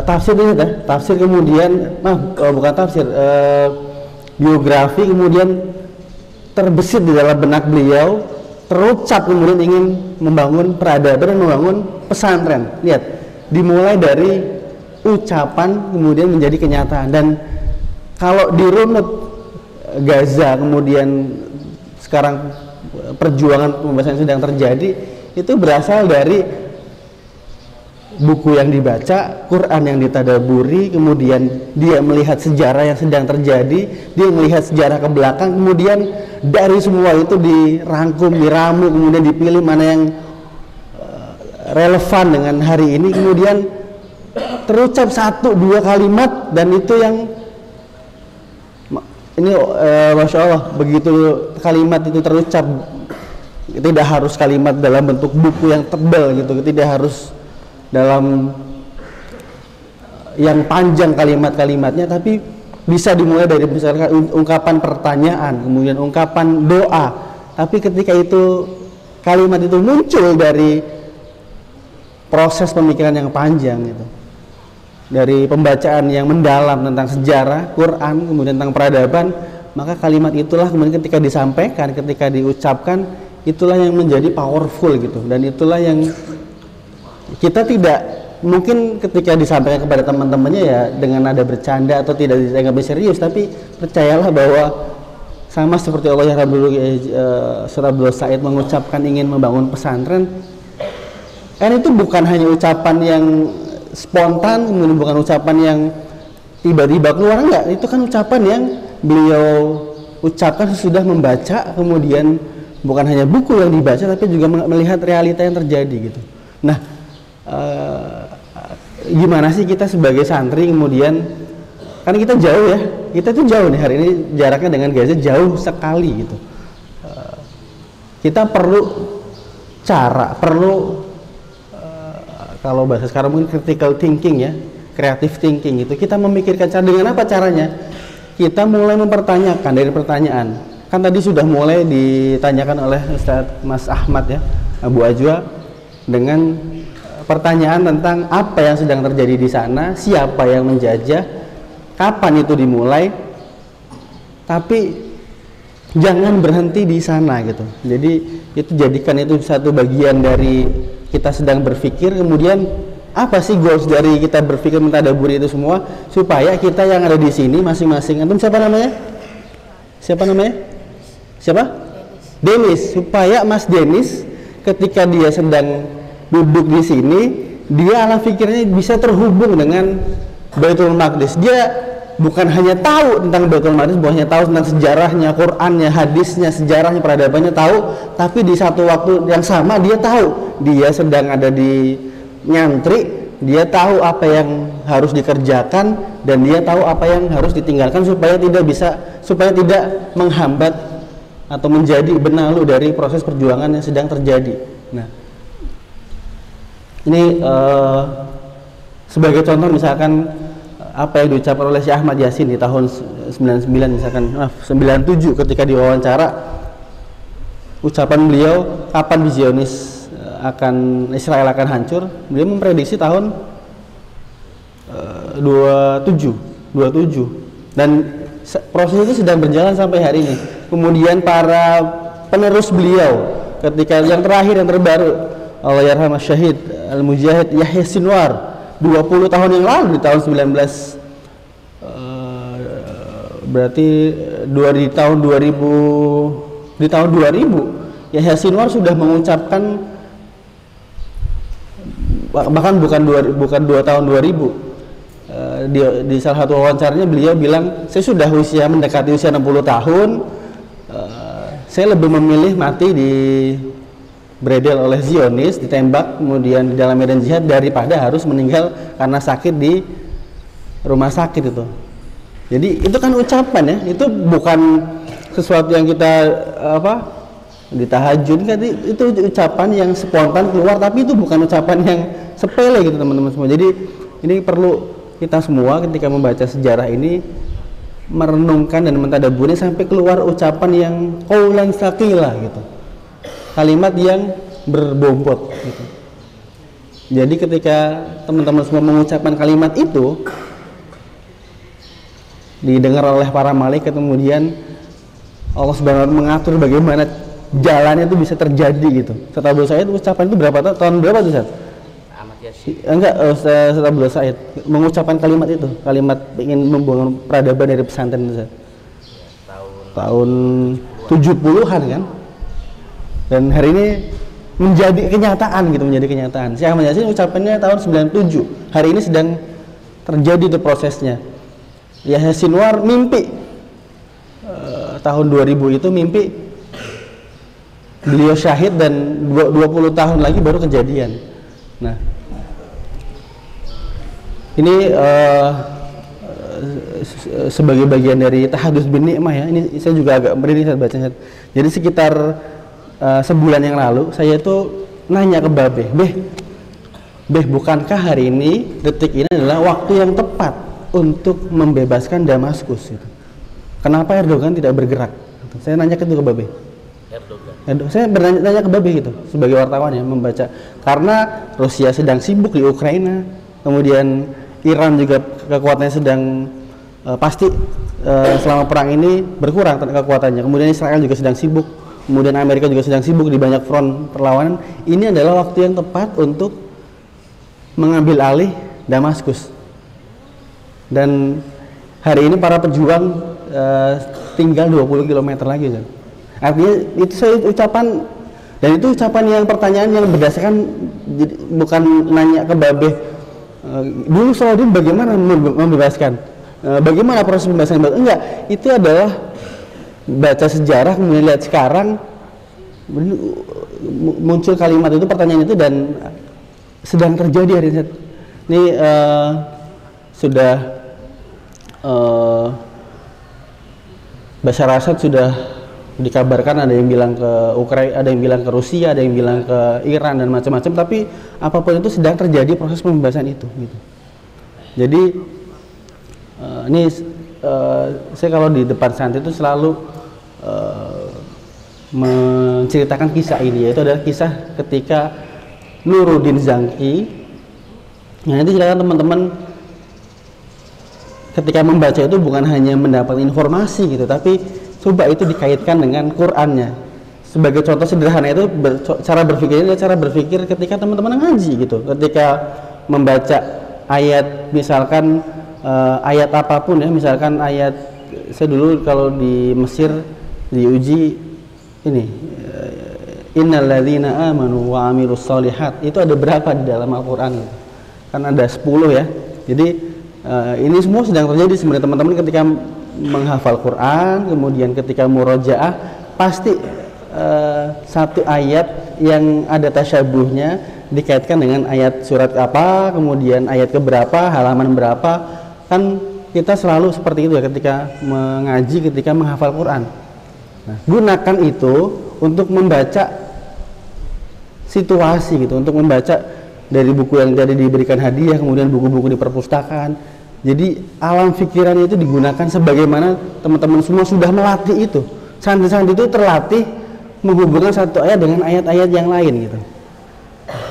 tafsir ini ya, tafsir kemudian bukan tafsir, biografi kemudian terbesit di dalam benak beliau, terucap kemudian ingin membangun peradaban dan membangun pesantren. Lihat, dimulai dari ucapan kemudian menjadi kenyataan. Dan kalau dirunut Gaza kemudian sekarang perjuangan pembebasan sedang terjadi, itu berasal dari buku yang dibaca, Quran yang ditadaburi, kemudian dia melihat sejarah yang sedang terjadi, dia melihat sejarah ke belakang, kemudian dari semua itu dirangkum, diramu, kemudian dipilih mana yang relevan dengan hari ini, kemudian terucap 1-2 kalimat, dan itu yang ini Masya Allah, begitu kalimat itu terucap, tidak harus kalimat dalam bentuk buku yang tebal gitu, tidak harus dalam yang panjang kalimat-kalimatnya, tapi bisa dimulai dari misalkan ungkapan pertanyaan, kemudian ungkapan doa, tapi ketika itu kalimat itu muncul dari proses pemikiran yang panjang gitu, dari pembacaan yang mendalam tentang sejarah, Quran, kemudian tentang peradaban, maka kalimat itulah kemudian ketika disampaikan, ketika diucapkan, itulah yang menjadi powerful gitu. Dan itulah yang kita tidak mungkin ketika disampaikan kepada teman-temannya ya dengan nada bercanda atau tidak dianggap serius, tapi percayalah bahwa sama seperti Allah yang Surah Abdullah Said mengucapkan ingin membangun pesantren, kan itu bukan hanya ucapan yang spontan, kemudian bukan ucapan yang tiba-tiba keluar, enggak, itu kan ucapan yang beliau ucapkan sesudah membaca, kemudian bukan hanya buku yang dibaca tapi juga melihat realita yang terjadi gitu. Nah, gimana sih kita sebagai santri kemudian, kan kita jauh ya, kita tuh jauh nih hari ini, jaraknya dengan Gaza jauh sekali gitu. Kita perlu cara, perlu kalau bahasa sekarang mungkin critical thinking ya, creative thinking itu, kita memikirkan cara, dengan apa caranya? Kita mulai mempertanyakan dari pertanyaan. Kan tadi sudah mulai ditanyakan oleh Ustadz Mas Ahmad ya, Abu Ajwa, dengan pertanyaan tentang apa yang sedang terjadi di sana, siapa yang menjajah, kapan itu dimulai, tapi jangan berhenti di sana gitu. Jadi itu jadikan itu satu bagian dari kita sedang berpikir, kemudian apa sih goals dari kita berpikir mentadaburi itu semua, supaya kita yang ada di sini masing-masing, antum siapa namanya? Siapa namanya? Siapa? Denis. Supaya Mas Denis ketika dia sedang duduk di sini, dia alam pikirnya bisa terhubung dengan Baitul Maqdis. Dia bukan hanya tahu tentang Baitul Maqdis, bukan hanya tahu tentang sejarahnya, Qur'annya, hadisnya, sejarahnya, peradabannya tahu, tapi di satu waktu yang sama dia tahu dia sedang ada di nyantri, dia tahu apa yang harus dikerjakan dan dia tahu apa yang harus ditinggalkan supaya tidak menghambat atau menjadi benalu dari proses perjuangan yang sedang terjadi. Nah, ini sebagai contoh misalkan apa yang diucapkan oleh Syekh Ahmad Yasin di tahun 99 misalkan 97 ketika diwawancara, ucapan beliau kapan Zionis Israel akan hancur, beliau memprediksi tahun 27 dan proses itu sedang berjalan sampai hari ini. Kemudian para penerus beliau ketika yang terakhir yang terbaru Allahyarhamah Syahid Al-Mujahid Yahya Sinwar 20 tahun yang lalu di tahun 19 berarti di tahun 2000 Yahya Sinwar sudah mengucapkan, bahkan bukan 2 tahun 2000, di salah satu wawancaranya beliau bilang, saya sudah mendekati usia 60 tahun, saya lebih memilih mati di bredel oleh Zionis, ditembak kemudian di dalam medan jihad daripada harus meninggal karena sakit di rumah sakit itu. Jadi itu kan ucapan ya, itu bukan sesuatu yang kita di tahajud kan, itu ucapan yang spontan keluar, tapi itu bukan ucapan yang sepele gitu teman-teman semua. Jadi ini perlu kita semua ketika membaca sejarah ini merenungkan dan mentadaburnya sampai keluar ucapan yang qaulan tsaqila gitu, kalimat yang berbobot gitu. Jadi ketika teman-teman semua mengucapkan kalimat itu didengar oleh para malaikat, kemudian Allah Subhanahu wa taala mengatur bagaimana jalannya itu bisa terjadi gitu. Ustaz Abdul Said ucapan itu tahun berapa tuh Ustaz? Enggak, Ustaz Abdul Said mengucapkan kalimat itu, kalimat ingin membangun peradaban dari pesantren itu tahun 70-an kan, dan hari ini menjadi kenyataan gitu, menjadi kenyataan. Syekh Ahmad Yasin ucapannya tahun 97, hari ini sedang terjadi itu prosesnya. Yahya Sinwar mimpi tahun 2000 itu mimpi beliau syahid dan 20 tahun lagi baru kejadian. Nah, ini sebagai bagian dari tahadus bin nikmah ya. Ini saya juga agak merinding saat baca. Jadi sekitar sebulan yang lalu saya itu nanya ke Babeh, Beh, bukankah hari ini, detik ini adalah waktu yang tepat untuk membebaskan Damaskus gitu. Kenapa Erdogan tidak bergerak? Saya nanya ke Babeh. Saya bertanya ke Babeh gitu sebagai wartawan ya, membaca, karena Rusia sedang sibuk di Ukraina, kemudian Iran juga kekuatannya sedang pasti selama perang ini berkurang kekuatannya, kemudian Israel juga sedang sibuk, kemudian Amerika juga sedang sibuk di banyak front perlawanan. Ini adalah waktu yang tepat untuk mengambil alih Damaskus. Dan hari ini para pejuang tinggal 20 km lagi kan. Artinya itu saya ucapan, dan itu ucapan yang pertanyaan yang berdasarkan, bukan nanya ke Babeh dulu Saladin bagaimana membebaskan, bagaimana proses pembebasan, enggak, itu adalah baca sejarah kemudian lihat sekarang muncul kalimat itu, pertanyaan itu, dan sedang terjadi hari ini. Ini sudah Bashar Assad sudah dikabarkan ada yang bilang ke Ukraina, ada yang bilang ke Rusia, ada yang bilang ke Iran dan macam-macam, tapi apapun itu sedang terjadi proses pembebasan itu gitu. Jadi ini saya kalau di depan santri itu selalu menceritakan kisah ini, yaitu adalah kisah ketika Nuruddin Zangki. Nah, nanti silakan teman-teman ketika membaca itu bukan hanya mendapat informasi gitu, tapi coba itu dikaitkan dengan Qur'annya. Sebagai contoh sederhana itu cara berpikirnya, cara berpikir ketika teman-teman ngaji gitu, ketika membaca ayat, misalkan ayat apapun ya, misalkan ayat, saya dulu kalau di Mesir diuji ini innalladzina amanu wa amilus solihat, itu ada berapa di dalam Al-Qur'an? Kan ada 10 ya. Jadi ini semua sedang terjadi sebenarnya teman-teman ketika menghafal Quran, kemudian ketika murojaah pasti satu ayat yang ada tasyabuhnya dikaitkan dengan ayat surat apa, kemudian ayat keberapa, halaman berapa. Kan kita selalu seperti itu ya ketika mengaji, ketika menghafal Quran. Nah, gunakan itu untuk membaca situasi gitu, untuk membaca dari buku yang tadi diberikan hadiah, kemudian buku-buku di perpustakaan. Jadi alam pikirannya itu digunakan sebagaimana teman-teman semua sudah melatih itu. Santri-santri itu terlatih menghubungkan satu ayat dengan ayat-ayat yang lain gitu.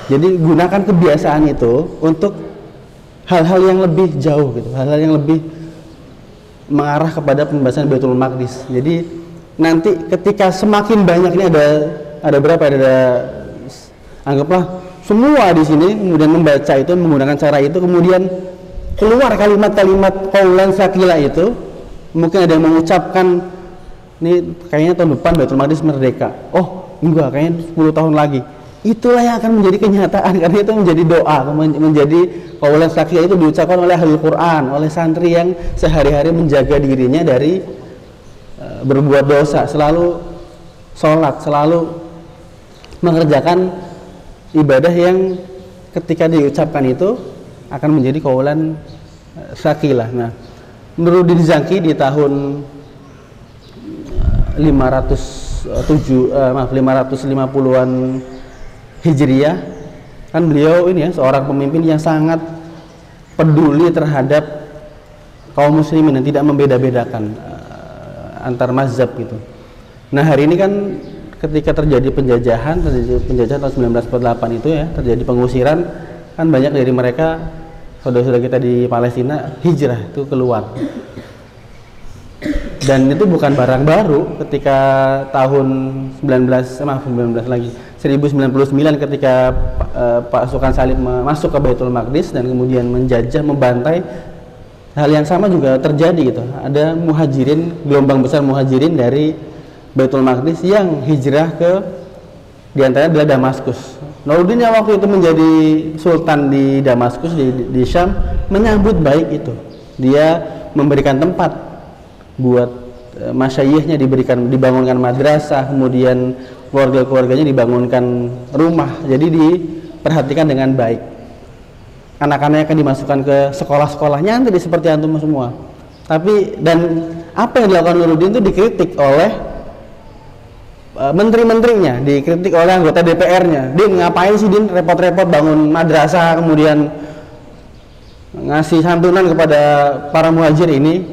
Jadi gunakan kebiasaan itu untuk hal-hal yang lebih jauh gitu, hal-hal yang lebih mengarah kepada pembahasan Baitul Maqdis. Jadi nanti ketika semakin banyak, ini ada berapa? Ada anggaplah semua di sini kemudian membaca itu menggunakan cara itu, kemudian keluar kalimat-kalimat qaulan sakila itu, mungkin ada yang mengucapkan ini kayaknya tahun depan Baitul Maqdis merdeka. Oh enggak, kayaknya 10 tahun lagi. Itulah yang akan menjadi kenyataan, karena itu menjadi doa, menjadi qaulan sakila itu diucapkan oleh ahli Quran, oleh santri yang sehari-hari menjaga dirinya dari berbuat dosa, selalu sholat, selalu mengerjakan ibadah yang ketika diucapkan itu akan menjadi qaulan sakilah. Nah, Nuruddin Zaki di tahun 550-an Hijriyah, kan beliau ini ya seorang pemimpin yang sangat peduli terhadap kaum muslimin dan tidak membeda-bedakan antar mazhab gitu. Nah, hari ini kan ketika terjadi penjajahan tahun 1948 itu ya, terjadi pengusiran, kan banyak dari mereka saudara-saudara kita di Palestina hijrah itu keluar. Dan itu bukan barang baru. Ketika tahun 1099 ketika pasukan Salib masuk ke Baitul Maqdis dan kemudian menjajah, membantai, hal yang sama juga terjadi gitu. Ada muhajirin, gelombang besar muhajirin dari Baitul Maqdis yang hijrah ke diantaranya adalah Damaskus. Nuruddin yang waktu itu menjadi sultan di Damaskus di Syam menyambut baik itu. Dia memberikan tempat buat masyayikhnya, dibangunkan madrasah, kemudian keluarga-keluarganya dibangunkan rumah. Jadi diperhatikan dengan baik. Anak-anaknya akan dimasukkan ke sekolah-sekolahnya nanti seperti antum semua. Tapi dan apa yang dilakukan Nuruddin itu dikritik oleh menteri-menterinya, dikritik oleh anggota DPR-nya. Dia ngapain sih Din repot-repot bangun madrasah, kemudian ngasih santunan kepada para muhajir ini,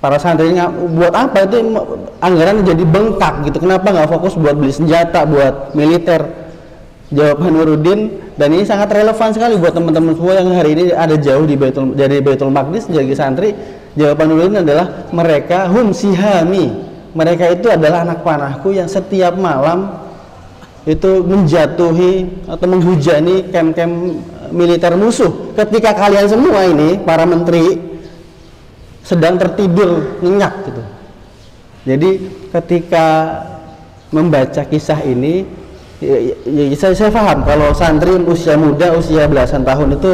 para santrinya, buat apa itu anggaran jadi bengkak gitu. Kenapa nggak fokus buat beli senjata, buat militer? Jawaban Nuruddin, dan ini sangat relevan sekali buat teman-teman semua yang hari ini ada jauh dari Baitul Maqdis jadi santri. Jawaban Nuruddin adalah mereka hum sihami. Mereka itu adalah anak panahku yang setiap malam itu menjatuhi atau menghujani kem-kem militer musuh. Ketika kalian semua ini para menteri sedang tertidur nyenyak gitu. Jadi ketika membaca kisah ini saya paham kalau santri usia muda, usia belasan tahun itu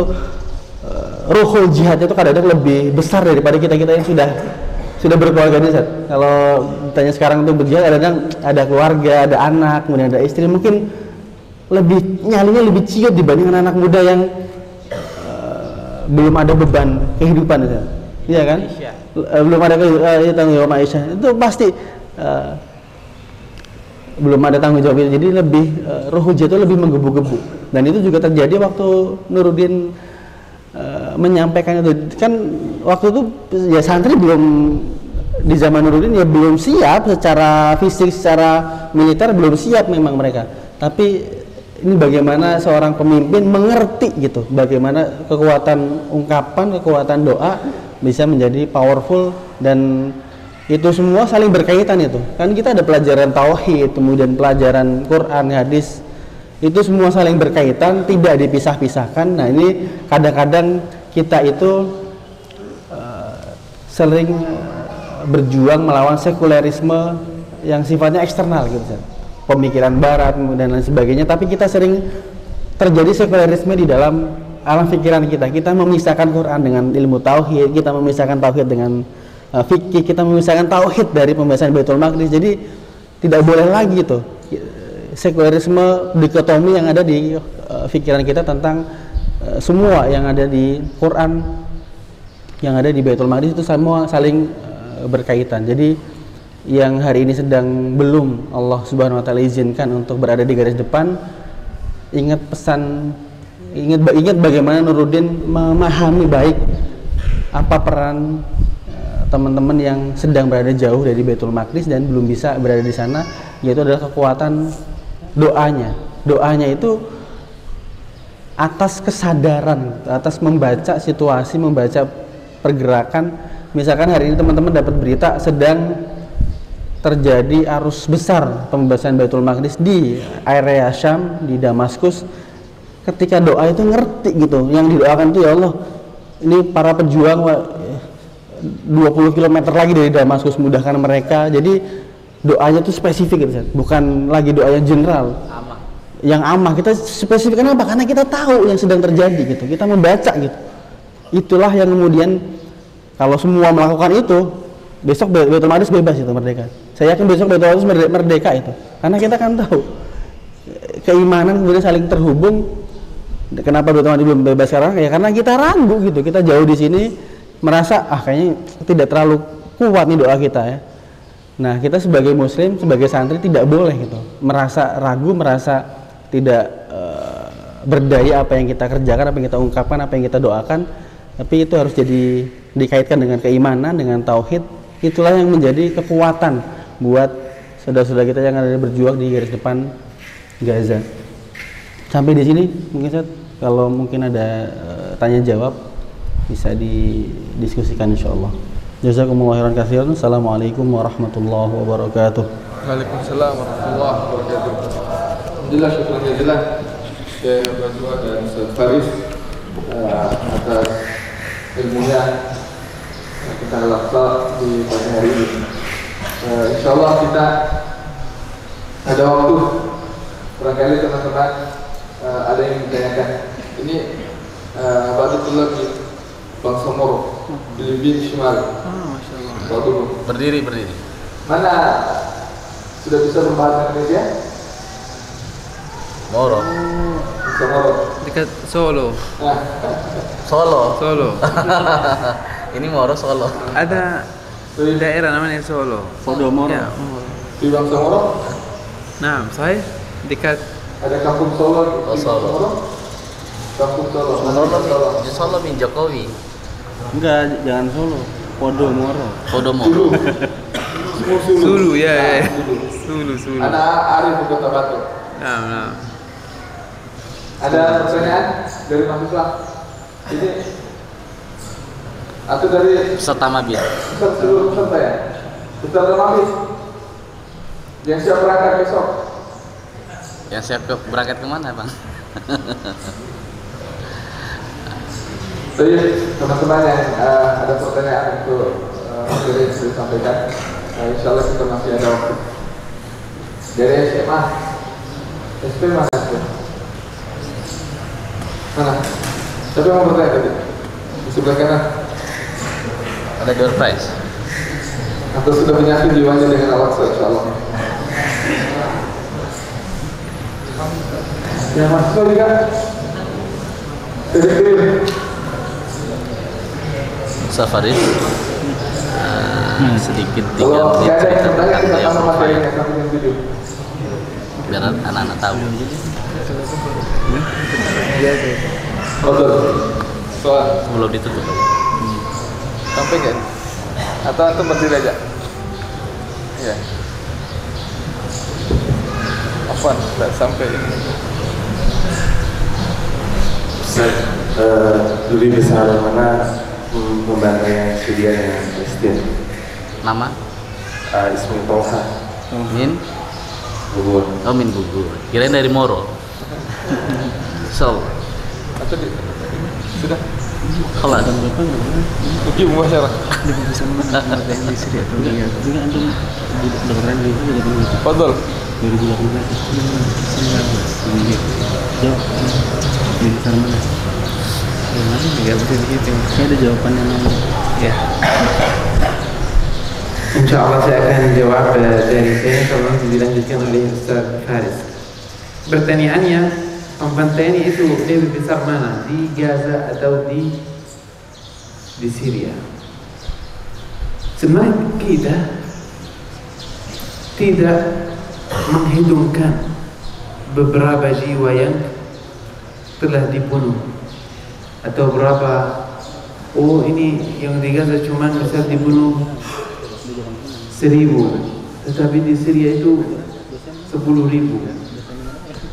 ruhul jihad itu kadang-kadang lebih besar daripada kita-kita yang sudah berkeluarga nih, Ustaz. Kalau ditanya sekarang itu berjihad, kadang-kadang ada keluarga, ada anak, kemudian ada istri, mungkin nyalinya lebih ciut dibanding anak muda yang belum ada beban kehidupan, Ustaz. Iya kan? Belum ada tanggung jawab Aisyah. Itu pasti belum ada tanggung jawab itu. Jadi lebih ruhul jihad itu lebih menggebu-gebu. Dan itu juga terjadi waktu Nuruddin menyampaikan itu. Kan waktu itu ya santri belum, di zaman Nuruddin ya belum siap secara fisik, secara militer belum siap memang mereka. Tapi ini bagaimana seorang pemimpin mengerti gitu, bagaimana kekuatan ungkapan, kekuatan doa bisa menjadi powerful, dan itu semua saling berkaitan itu. Kan kita ada pelajaran tauhid, kemudian pelajaran Quran, hadis, itu semua saling berkaitan, tidak dipisah-pisahkan. Nah ini kadang-kadang kita itu sering berjuang melawan sekulerisme yang sifatnya eksternal gitu, pemikiran barat dan lain sebagainya, tapi kita sering terjadi sekulerisme di dalam alam pikiran kita. Kita memisahkan Quran dengan ilmu tauhid, kita memisahkan tauhid dengan fikih, kita memisahkan tauhid dari pembahasan Baitul Maqdis. Jadi tidak boleh lagi tuh sekularisme dikotomi yang ada di pikiran kita tentang semua yang ada di Quran, yang ada di Baitul Maqdis itu semua saling berkaitan. Jadi yang hari ini sedang belum Allah Subhanahu wa taala izinkan untuk berada di garis depan, ingat bagaimana Nuruddin memahami baik apa peran teman-teman yang sedang berada jauh dari Baitul Maqdis dan belum bisa berada di sana, yaitu adalah kekuatan doanya. Doanya itu atas kesadaran, atas membaca situasi, membaca pergerakan. Misalkan hari ini teman-teman dapat berita sedang terjadi arus besar pembebasan Baitul Maqdis di area Syam, di Damaskus. Ketika doa itu ngerti gitu, yang didoakan itu, ya Allah, ini para pejuang 20 km lagi dari Damaskus, mudahkan mereka. Jadi doanya itu spesifik gitu, bukan lagi doa yang general, yang amah. Kita spesifik, kenapa? Karena kita tahu yang sedang terjadi gitu, kita membaca gitu. Itulah yang kemudian kalau semua melakukan itu, besok Baitul Maqdis bebas itu, merdeka. Saya yakin besok Baitul Maqdis merdeka itu, karena kita kan tahu keimanan kemudian saling terhubung. Kenapa Baitul Maqdis belum bebas sekarang? Ya karena kita ragu gitu, kita jauh di sini merasa kayaknya tidak terlalu kuat nih doa kita ya. Nah, kita sebagai muslim, sebagai santri tidak boleh gitu merasa ragu, merasa tidak berdaya apa yang kita kerjakan, apa yang kita ungkapkan, apa yang kita doakan. Tapi itu harus jadi dikaitkan dengan keimanan, dengan tauhid. Itulah yang menjadi kekuatan buat saudara-saudara kita yang ada berjuang di garis depan Gaza. Sampai di sini mungkin Ustaz, kalau mungkin ada tanya jawab bisa didiskusikan insyaallah. Jazakumullah khairan katsiran. Assalamualaikum warahmatullahi wabarakatuh. Waalaikumsalam warahmatullahi wabarakatuh. Alhamdulillah, syukur jazakallah Syekh Bajwa dan Ustaz Faris atas ilmunya kita laksa di pagi hari ini. Insyaallah kita ada waktu, barangkali teman-teman ada yang ditanyakan. Ini Abadullah di Bangsa Moro, Filipin Shimal. Berdiri. Mana sudah bisa berbahasa Indonesia? Moro. Bisa Moro. Dekat Solo. Solo. Ini Moro Solo. Ada daerah namanya Solo. Podomoro. Ya, Di Bangsa Moro? nah, saya dekat Ada kampung Solo di Solo. Moro? Kampung Solo. Solo min Jokowi. Enggak, jangan Solo. Podomoro. Sulu ya. Sulu. Anak Arif di Kota Batu. Nah. Ada pertanyaan dari mahasiswa? Ini atau dari Peserta Mabit. seluruh peserta ya? Peserta Mabit yang siap berangkat besok. Yang siap berangkat kemana, Bang? Jadi teman-teman yang ada pertanyaan untuk materi yang sudah disampaikan, insya Allah kita masih ada waktu. Dari SMA, SP mana? Mana? Siapa yang mau bertanya tadi? Di sebelah kanan. Ada door prize. Atau sudah menyatu jiwanya dengan Al-Aqsa, insya Allah. Yang mahasiswa juga kirim. Safaris sedikit Kalau tiga tidak ada yang cerita bertanya, tentang kita yang tambah profile materinya sampai jam 7. biar anak-anak tahu. Betul. Soal Belum ditutup. sampai kan? Atau berdiri aja? Iya. Afwan, tidak sampai. Lebih besar mana membantu yang sedia dengan Kristen? Nama? Ismi Tolha Min? Bubur. Oh, Min Gugur. Kirain dari Moro. So, Atau sudah? kelas. Uji muasyarah. Betul. Gimana? Nggak bisa begitu. Saya ada jawabannya nanti. Ya. Insya Allah saya akan jawab dari saya kalau nanti dilanjutkan oleh Ustaz Faris. Pertanyaannya, pembantaian itu lebih besar mana? Di Gaza atau di Syria? Sebenarnya kita tidak menghitungkan beberapa jiwa yang telah dibunuh atau berapa. Oh, ini yang di Gaza cuma bisa dibunuh 1000, tetapi di Syria itu 10.000.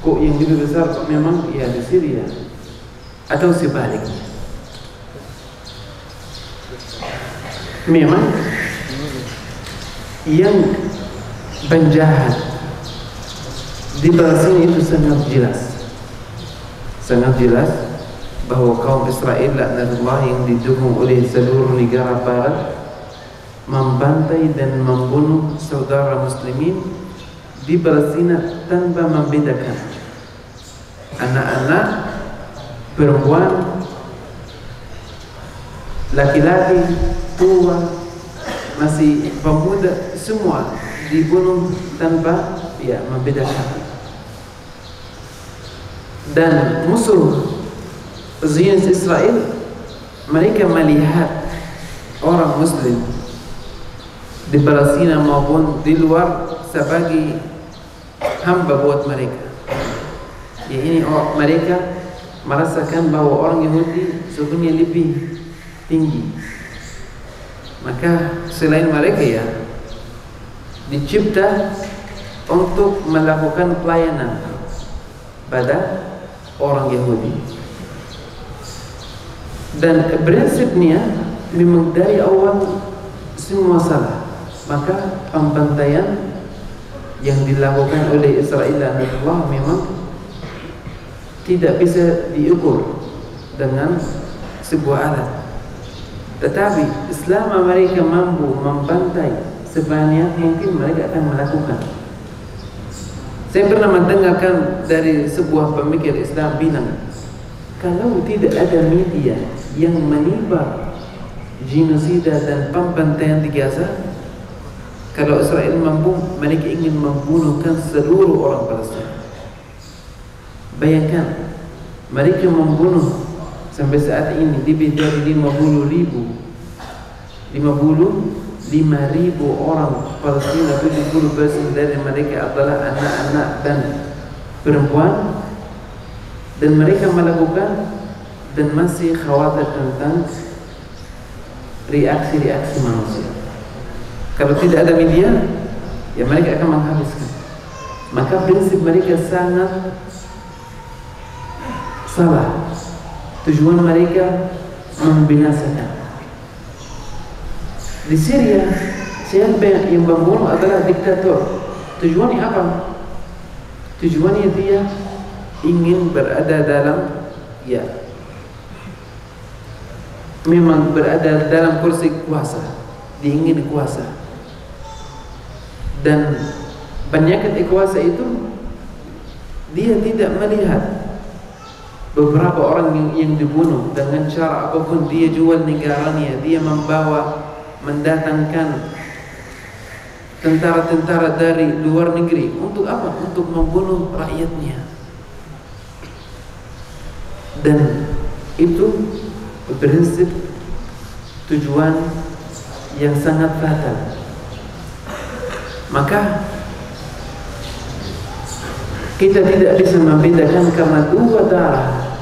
Kok yang lebih besar memang ya di Syria atau sebaliknya? Memang yang penjahat di Palestina itu sangat jelas bahwa kaum Israel laknatullah yang didukung oleh seluruh negara barat membantai dan membunuh saudara muslimin di Palestina tanpa membedakan anak-anak, perempuan, laki-laki, tua, masih pemuda, semua dibunuh tanpa membedakan. Dan musuh Zionis Israel, mereka melihat orang muslim di Palestina maupun di luar sebagai hamba buat mereka. Ya, ini mereka merasakan bahwa orang Yahudi sebenarnya lebih tinggi. Maka selain mereka ya dicipta untuk melakukan pelayanan pada orang Yahudi. Dan prinsipnya memang dari awal semua salah. Maka pembantaian yang dilakukan oleh Israel dan Allah memang tidak bisa diukur dengan sebuah alat. Tetapi selama mereka mampu membantai sebanyak mungkin, mereka akan melakukan. Saya pernah mendengarkan dari sebuah pemikir Islam bilang, kalau tidak ada media yang menibar genosida dan pembantaian di Gaza, kalau Israel mampu, mereka ingin membunuhkan seluruh orang Palestina. Bayangkan, mereka membunuh sampai saat ini lebih dari 55.000 orang Palestina. 70% dari mereka adalah anak-anak dan perempuan, dan mereka melakukan dan masih khawatir tentang reaksi-reaksi manusia. Kalau tidak ada media, ya mereka akan menghabiskan. Maka prinsip mereka sangat salah. Tujuan mereka membinasakan. Di Syria, siapa yang membunuh adalah diktator. Tujuannya apa? Tujuannya dia ingin berada dalam, memang berada dalam kursi kuasa. Dia ingin kuasa. Dan penyakit kuasa itu, dia tidak melihat beberapa orang yang dibunuh dengan cara apapun. Dia jual negaranya, dia mendatangkan tentara-tentara dari luar negeri. Untuk apa? Untuk membunuh rakyatnya. Dan itu prinsip tujuan yang sangat fatal. Maka kita tidak bisa membedakan, karena dua darah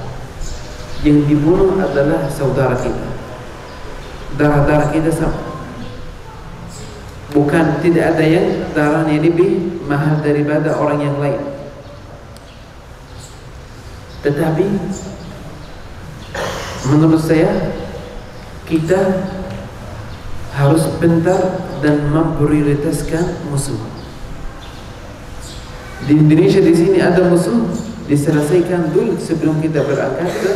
yang dibunuh adalah saudara kita. Darah-darah kita sama. Bukan, tidak ada yang darahnya lebih mahal daripada orang yang lain. Tetapi menurut saya, kita harus pintar dan memprioritaskan musuh. Di Indonesia di sini ada musuh, diselesaikan dulu sebelum kita berangkat ke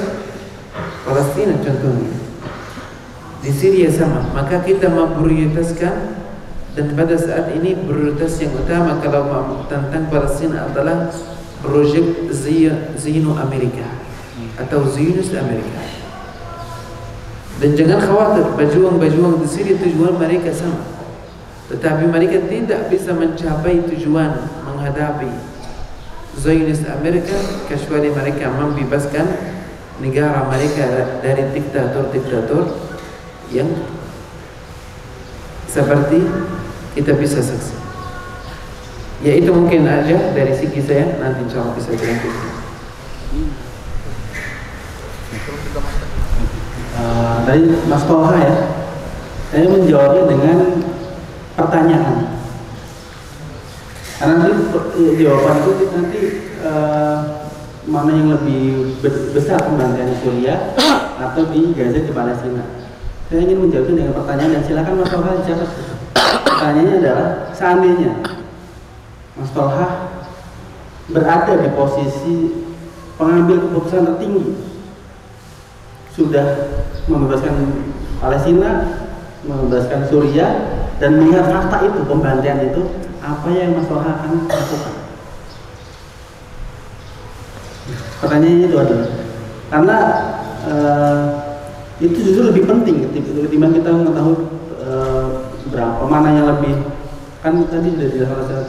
Palestina contohnya. Di Syria sama. Maka kita memprioritaskan, dan pada saat ini prioritas yang utama kalau tentang Palestina adalah proyek Zionis Amerika atau Zionis Amerika. Dan jangan khawatir, pejuang-pejuang di sini tujuan mereka sama, tetapi mereka tidak bisa mencapai tujuan menghadapi Zionis Amerika kecuali mereka membebaskan negara mereka dari diktator-diktator yang seperti kita bisa saksi. Ya itu mungkin aja dari segi saya, nanti insya Allah bisa dilanjutkan. Tadi Mas Tolha ya, saya menjawabnya dengan pertanyaan. Karena nanti jawaban itu nanti mana yang lebih besar pembantaian di Suriah atau di Gaza di Palestina. Saya ingin menjawabnya dengan pertanyaan dan silakan Mas Tolha jawab. Pertanyaannya adalah seandainya Mas Tolha berada di posisi pengambil keputusan tertinggi, sudah membebaskan Palestina, membebaskan Suriah, dan melihat fakta itu, pembantaian itu, apa yang Mas Tolha akan lakukan? Pertanyaannya itu adalah karena itu justru lebih penting ketimbang kita mengetahui berapa mana yang lebih, kan tadi sudah dijelaskan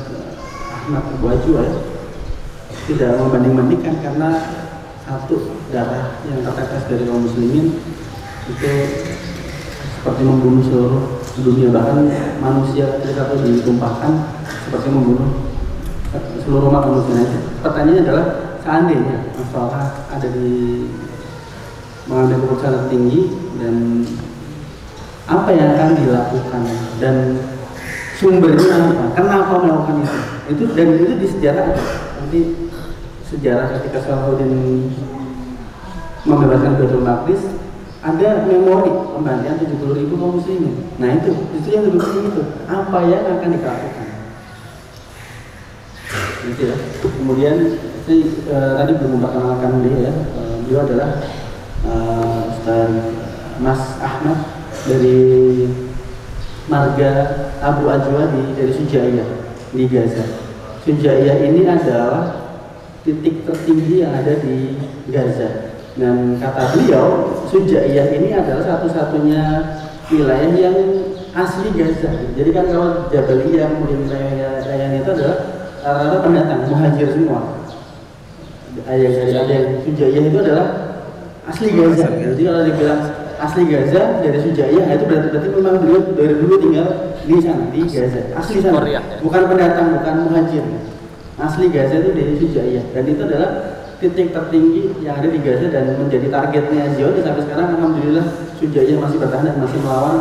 Ahmad Abu Ajwa ya, tidak membanding-bandingkan karena satu darah yang tertetes dari kaum muslimin itu seperti membunuh seluruh dunia, bahkan manusia ketika itu ditumpahkan seperti membunuh seluruh umat manusia. Pertanyaannya adalah seandainya Mas Tolha ada di mengambil keputusan tertinggi, dan apa yang akan dilakukan dan sumbernya apa? Kenapa melakukan itu? Itu dan itu di sejarah ada. Nanti sejarah ketika Salahuddin membebaskan Baitul Maqdis ada memori pembantaian 70.000 kaum muslimin. Nah itu yang lebih penting itu apa yang akan dilakukan. Gitu ya. Kemudian saya tadi belum memperkenalkan dia ya. Beliau adalah Ustaz Mas Ahmad dari Marga Abu Ajwa dari Sujaiyah di Gaza. Sujaiyah ini adalah titik tertinggi yang ada di Gaza. Dan kata beliau, Sujaiyah ini adalah satu-satunya wilayah yang asli Gaza. Jadi kan kalau Jabaliyah kemudian wilayah itu adalah rata-rata pendatang, muhajir semua. Yang Sujaiyah itu adalah asli Gaza. Jadi kalau dibilang asli Gaza dari Sujaiyah, itu berarti memang beliau dari dulu tinggal di sana, di Gaza. Asli sana, bukan pendatang, bukan muhajir. Asli Gaza itu dari Sujaiyah, dan itu adalah titik tertinggi yang ada di Gaza dan menjadi targetnya Zionis sampai sekarang. Alhamdulillah Sujaiyah masih bertahan dan masih melawan.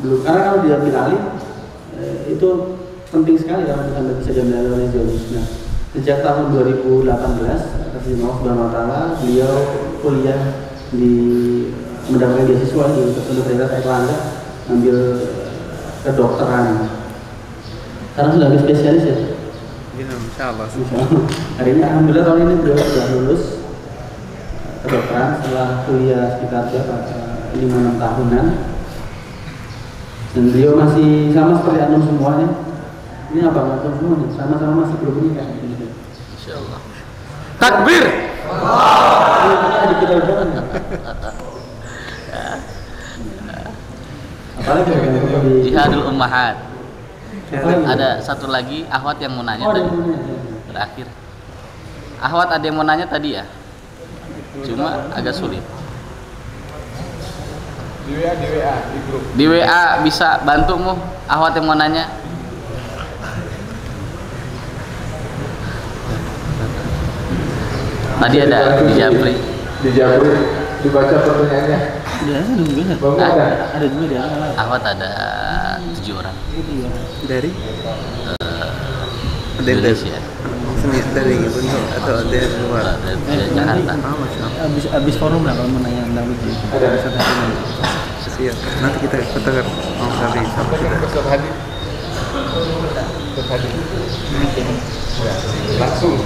Belum, karena kalau diambil alih itu penting sekali kalau bisa diambil alih oleh Zionis. Nah, sejak tahun 2018 atas izin Allah Subhanahu wa taala, beliau kuliah di mendapatkan beasiswa di Universitas Airlangga, ambil kedokteran. Karena sudah lebih spesialis ya. Insyaallah. Hari ini alhamdulillah tahun ini beliau sudah lulus kedokteran setelah kuliah sekitar 5-6 tahunan. Dan beliau masih sama seperti antum semua nih. Ini abang antum semua nih, sama-sama masih belum menikah. Insyaallah. Takbir. Adik kita jangan. Apalagi Jihadul Ummahat. Ada satu lagi Ahwat yang mau nanya tadi. Terakhir. Ahwat ada yang mau nanya tadi ya? Cuma agak sulit. Di WA di grup. Di WA bisa bantumu Ahwat yang mau nanya? Tadi ada di Japri. Di Japri dibaca pertanyaannya. Biasa dong, biasa. Ada juga dia. Ahwat ada 7 orang. Dari Indonesia. dari Ibu atau dari luar? Dari Jakarta. Abis forum lah kalau mau nanya tentang uji. Ada. Siap. Nanti kita katakan mau kali sama kita. Ustaz Hadi. Ustaz Hadi. Ya, langsung.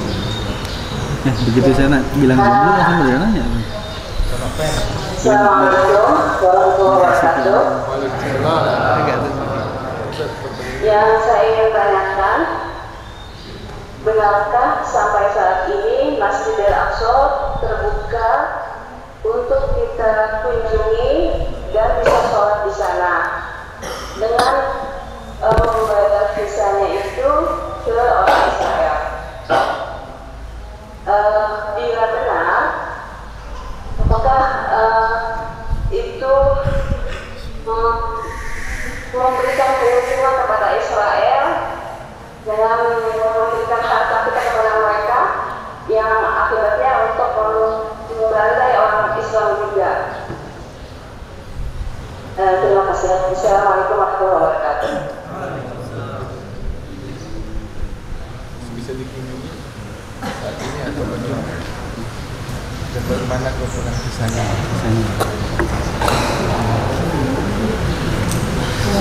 Ya, begitu saya bilang dulu langsung dia nanya. Assalamualaikum warahmatullahi wabarakatuh. Yang saya ingin tanyakan, benarkah sampai saat ini Masjidil Aqsa terbuka untuk kita kunjungi dan bisa sholat di sana dengan membayar visanya itu ke orang Israel. Bila benar, apakah itu memberikan keuntungan kepada Israel dengan memberikan harta kita kepada mereka yang akibatnya untuk membantai orang Islam juga? Terima kasih. Assalamualaikum warahmatullahi wabarakatuh. Bisa dikunjungi saat ini atau bagaimana? Dan bagaimana keuntungan kisahnya?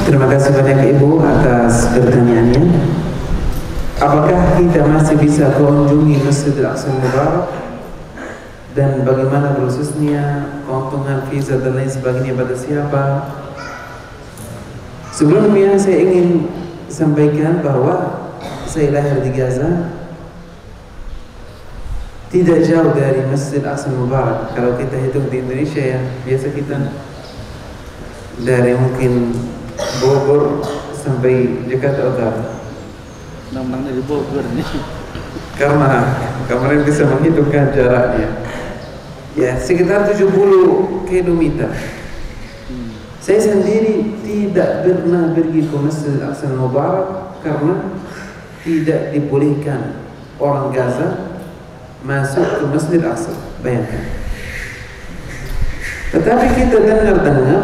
Terima kasih banyak Ibu atas pertanyaannya. Apakah kita masih bisa mengunjungi Masjidil Aqsa Mubarak dan bagaimana prosesnya, keuntungan visa dan lain sebagainya pada siapa? Sebelumnya saya ingin sampaikan bahwa saya lahir di Gaza, tidak jauh dari Masjid Aqsa Mubarak. Kalau kita hitung di Indonesia ya, biasa kita dari mungkin Bogor sampai Jakarta Utara. Nampak dari Bogor nih. Karena kemarin bisa menghitungkan jaraknya. Ya, sekitar 70 km. Saya sendiri tidak pernah pergi ke Masjid Aqsa Mubarak karena tidak dibolehkan orang Gaza masuk ke Masjid Aqsa. Bayangkan. Tetapi kita dengar-dengar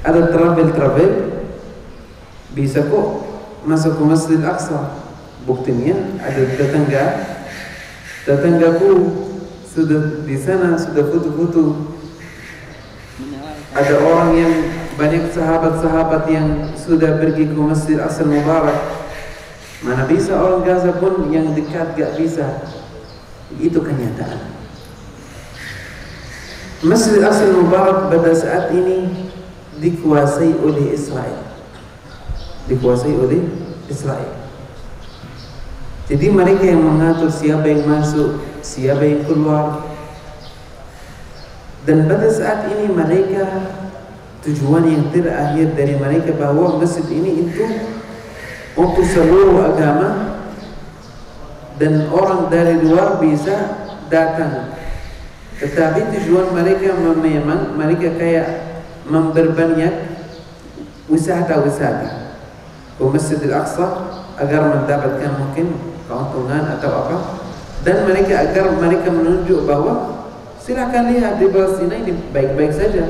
ada travel bisa kok masuk ke Masjid Aqsa. Buktinya ada tetanggaku sudah di sana, sudah foto-foto. Ada orang yang banyak sahabat-sahabat yang sudah pergi ke Masjid Aqsa Mubarak. Mana bisa orang Gaza pun yang dekat gak bisa. Itu kenyataan. Masjid Aqsa Mubarak pada saat ini dikuasai oleh Israel. Dikuasai oleh Israel. Jadi mereka yang mengatur siapa yang masuk, siapa yang keluar. Dan pada saat ini mereka, tujuan yang terakhir dari mereka bahwa masjid ini itu untuk seluruh agama dan orang dari luar bisa datang. Tetapi tujuan mereka memang mereka kayak memperbanyak wisata-wisata ke Masjidil Aqsa agar mendapatkan mungkin keuntungan atau apa, dan mereka agar mereka menunjuk bahwa silakan lihat di Palestina ini baik-baik saja.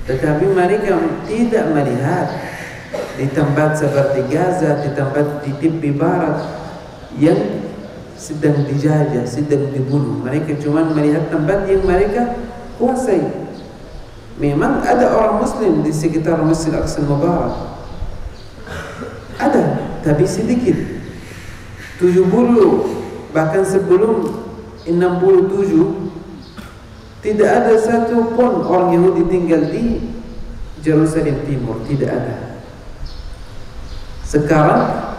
Tetapi mereka tidak melihat di tempat seperti Gaza, di tempat di tepi barat yang sedang dijajah, sedang dibunuh. Mereka cuma melihat tempat yang mereka kuasai. Memang ada orang Muslim di sekitar Masjid Aqsa Mubarak. Ada, tapi sedikit. 70, bahkan sebelum 67 tidak ada satu pun orang Yahudi tinggal di Yerusalem Timur, tidak ada. Sekarang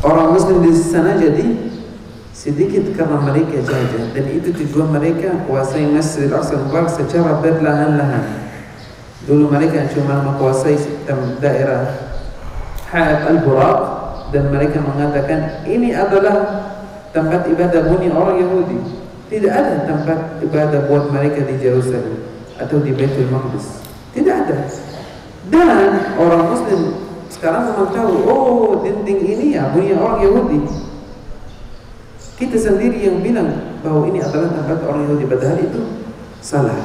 orang Muslim di sana jadi sedikit karena mereka jajah, dan itu tujuan mereka kuasai Masjid Aqsa Mubarak secara perlahan-lahan. Dulu mereka cuma menguasai daerah Hayat Al-Buraq, dan mereka mengatakan ini adalah tempat ibadah Bani orang Yahudi. Tidak ada tempat ibadah buat mereka di Yerusalem atau di Baitul Maqdis. Tidak ada. Dan orang Muslim sekarang memang tahu, oh dinding ini ya punya orang Yahudi. Kita sendiri yang bilang bahwa ini adalah tempat orang Yahudi, padahal itu salah.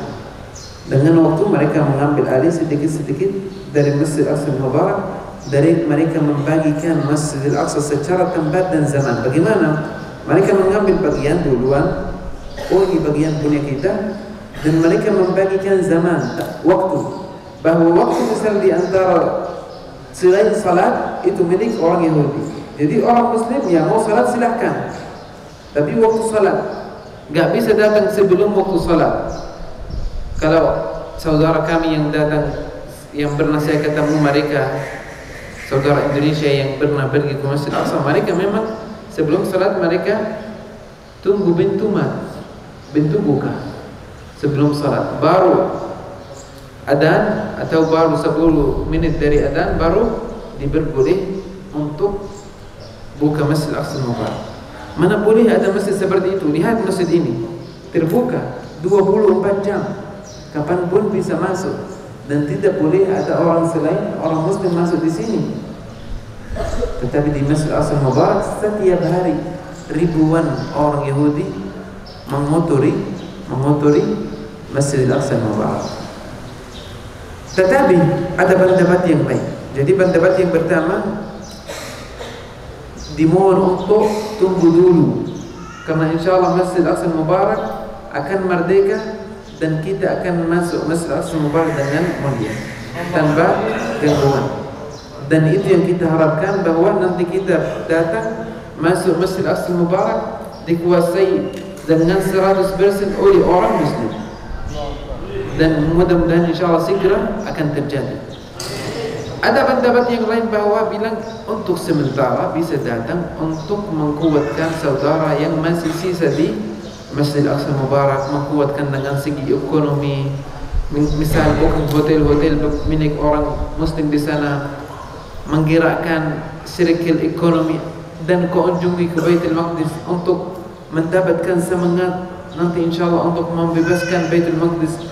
Dengan waktu mereka mengambil alih sedikit-sedikit dari Masjid Aqsa Mubarak, dari mereka membagikan Masjidil Aqsa secara tempat dan zaman. Bagaimana? Mereka mengambil bagian duluan, oh ini bagian punya kita, dan mereka membagikan zaman, waktu. Bahwa waktu misal di antara selain salat itu milik orang Yahudi. Jadi orang Muslim yang mau salat silahkan, tapi waktu salat nggak bisa datang sebelum waktu salat. Kalau saudara kami yang datang, yang pernah saya ketemu mereka, saudara Indonesia yang pernah pergi ke Masjid Aqsa, mereka memang sebelum salat mereka tunggu pintu buka sebelum salat, baru adzan atau baru 10 menit dari adzan baru diperboleh untuk buka Masjid Al-Aqsa Mubarak. Mana boleh ada masjid seperti itu? Lihat masjid ini terbuka 24 jam, kapanpun bisa masuk, dan tidak boleh ada orang selain orang Muslim masuk di sini. Tetapi di Masjid Al-Aqsa Mubarak setiap hari ribuan orang Yahudi mengotori Masjid Al-Aqsa Mubarak. Tetapi ada pendapat yang lain. Jadi pendapat yang pertama, dimohon untuk tunggu dulu, karena insya Allah Masjid Al-Aqsa Mubarak akan merdeka dan kita akan masuk Masjid Al-Aqsa Mubarak dengan mulia tanpa gangguan. Dan itu yang kita harapkan, bahwa nanti kita datang masuk Masjid Al-Aqsa Mubarak dikuasai dengan 100% oleh orang Muslim, dan mudah-mudahan insya Allah segera akan terjadi. Ada pendapat yang lain bahwa bilang untuk sementara bisa datang untuk menguatkan saudara yang masih sisa di Masjid Al-Aqsa Mubarak, menguatkan dengan segi ekonomi, misal bukan hotel-hotel milik orang Muslim di sana, menggerakkan sirkel ekonomi dan kunjungi ke Baitul Maqdis untuk mendapatkan semangat nanti insya Allah untuk membebaskan Baitul Maqdis.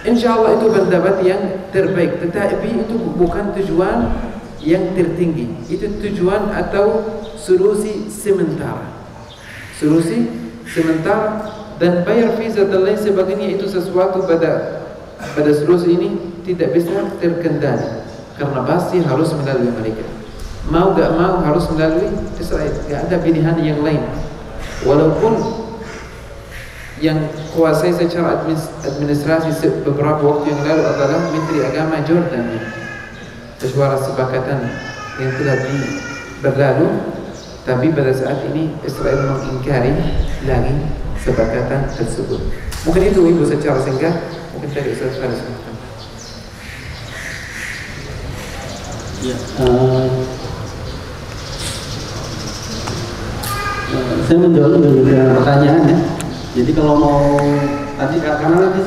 Insya Allah itu pendapat yang terbaik, tetapi itu bukan tujuan yang tertinggi. Itu tujuan atau solusi sementara. Solusi sementara, dan bayar visa dan lain sebagainya itu sesuatu pada solusi ini tidak bisa terkendali, karena pasti harus melalui mereka. Mau gak mau harus melalui Israel, gak ada pilihan yang lain. Walaupun yang kuasai secara administrasi beberapa waktu yang lalu adalah Menteri Agama Jordan, sesuai kesepakatan yang telah berlalu, tapi pada saat ini Israel mengingkari lagi kesepakatan tersebut. Mungkin itu Ibu secara singkat, mungkin tadi Ustaz Faris. Ya, saya menjawab beberapa pertanyaan ya. Jadi kalau mau tadi, karena nanti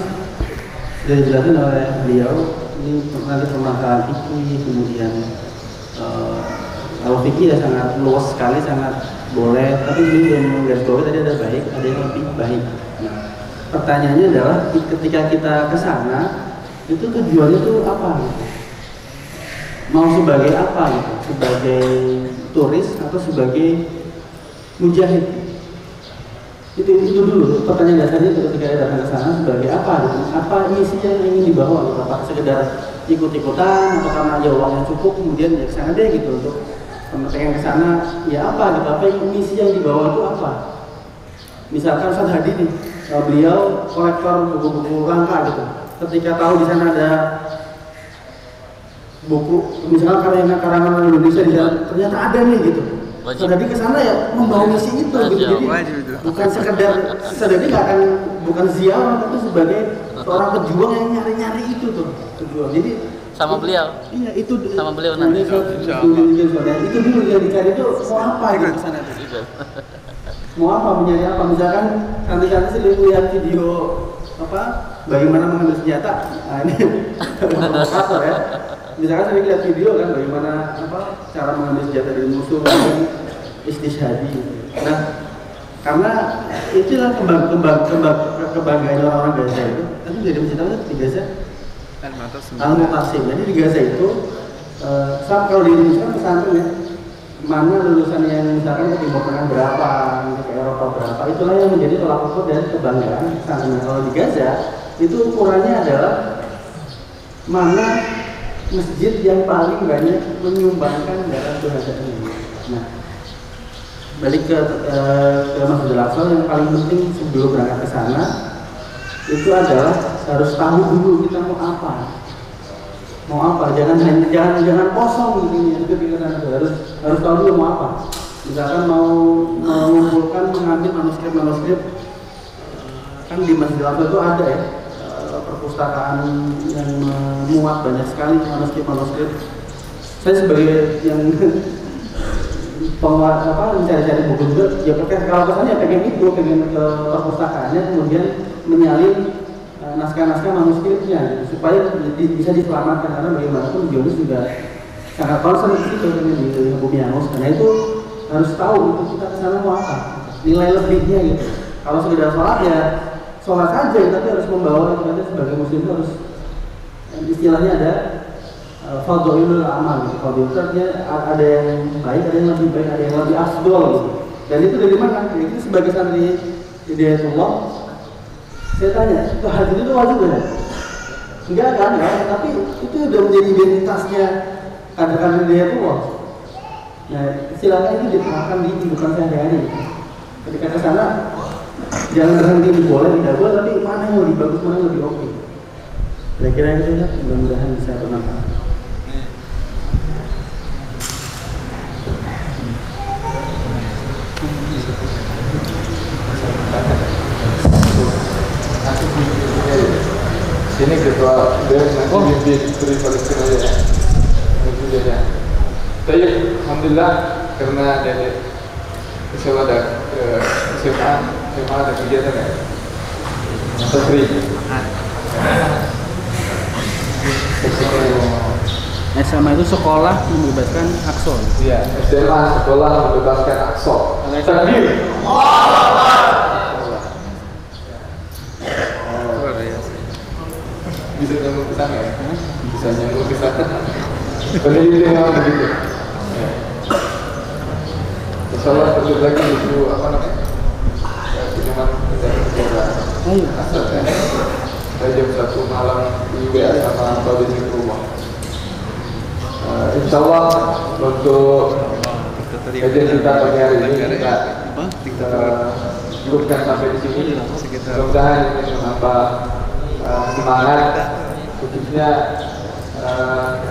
sudah dijelaskan oleh beliau, ini nanti permasalahan fikih, kemudian kalau fikih ya sangat luas sekali, sangat boleh, tapi ini yang garis bawah tadi ada baik, ada yang lebih baik. Nah, pertanyaannya adalah ketika kita ke sana itu tujuannya itu apa gitu? Mau sebagai apa gitu? Sebagai turis atau sebagai mujahid? Itu dulu pertanyaan dasarnya itu, ketika datang ke sana sebagai apa gitu? Apa misi yang ingin dibawa gitu? Apakah sekedar ikut-ikutan atau karena ada uang yang cukup kemudian ya kesana deh gitu, untuk pengen kesana ya apa gitu? Apa misi yang dibawa itu apa? Misalkan Ustaz Hadi nih, beliau kolektor buku-buku langka gitu. Ketika tahu di sana ada buku misalkan karangan Indonesia di sana, ternyata ada nih gitu. Sadari ke sana ya membawa misi itu gitu. Jadi bukan sekedar Sadari bukan ziarah, tapi sebagai seorang pejuang yang nyari-nyari itu tuh tujuan. Jadi sama beliau. Iya, itu sama beliau nanti. Itu dulu yang dicari itu mau apa gitu ke sana tuh. Mau apa, menyari apa? Misalkan nanti sih lihat video apa bagaimana mengambil senjata. Nah, ini provokator ya. Misalkan saya lihat video kan bagaimana cara mengambil senjata dari musuh, istishhadi. Nah, karena itulah kebanggaan orang-orang Gaza itu. Kan jadi masjid apa di Gaza? Al-Muqtasim. Jadi di Gaza itu, kalau di Indonesia kan pesantren ya, mana lulusan yang misalkan ke Timur Tengah berapa, ke Eropa berapa, itulah yang menjadi tolak ukur dan kebanggaan pesantren. Kalau di Gaza itu ukurannya adalah mana masjid yang paling banyak menyumbangkan darah syuhada ini. Nah, balik ke Masjidil Aqsa, yang paling penting sebelum berangkat ke sana itu adalah harus tahu dulu kita mau apa, jangan kosong gitu kepikiran. Harus tahu dulu mau apa. Misalkan mau mengumpulkan, mengambil manuskrip kan di Masjidil Aqsa itu ada ya perpustakaan yang memuat banyak sekali manuskrip. Saya sebagai yang mencari-cari buku juga, ya kalau kesannya pengen ke perpustakaannya, kemudian menyalin naskah-naskah manuskripnya gitu, supaya bisa diselamatkan, karena bagaimanapun Zionis juga sangat concern di situ di bumi Angus, karena itu harus tahu itu kita kesana mau apa, nilai lebihnya gitu. Kalau sekedar sholat ya sholat aja, tapi harus membawa itu aja. Sebagai muslim itu harus, istilahnya ada fadhilul amal gitu. Kalau dia ada yang baik, ada yang lebih baik, ada yang lebih afdol gitu. Dan itu dari mana? Itu sebagai santri Hidayatullah, saya tanya, itu hadir itu wajib ya? Enggak kan ya, tapi itu udah menjadi identitasnya kader-kader Hidayatullah. Nah, silakan itu diterapkan di kehidupan sehari-hari. Ketika ke sana, jangan berhenti boleh, tidak boleh, tapi mana yang lebih bagus, mana yang lebih oke. Kira-kira itu ya, mudah-mudahan bisa bermanfaat. Sini ketua BEM nanti diberi Palestina aja ya. Itu dia. Tapi alhamdulillah karena dari insya Allah ada SMA ada kegiatan ya. Santri. SMA itu sekolah membebaskan Aqsa. Iya, SMA sekolah membebaskan Aqsa. Takbir. Bisa nyambung ke sana ya? Bisa nyambung ke sana. Peneliti memang begitu. Insyaallah terus lagi itu apa namanya? Cuma kita asal ya. Saya jam 1 malam di WA sama Pak di rumah. Insyaallah untuk kajian kita pagi hari ini kita cukupkan sampai di sini. Mudah-mudahan ini menambah semangat, khususnya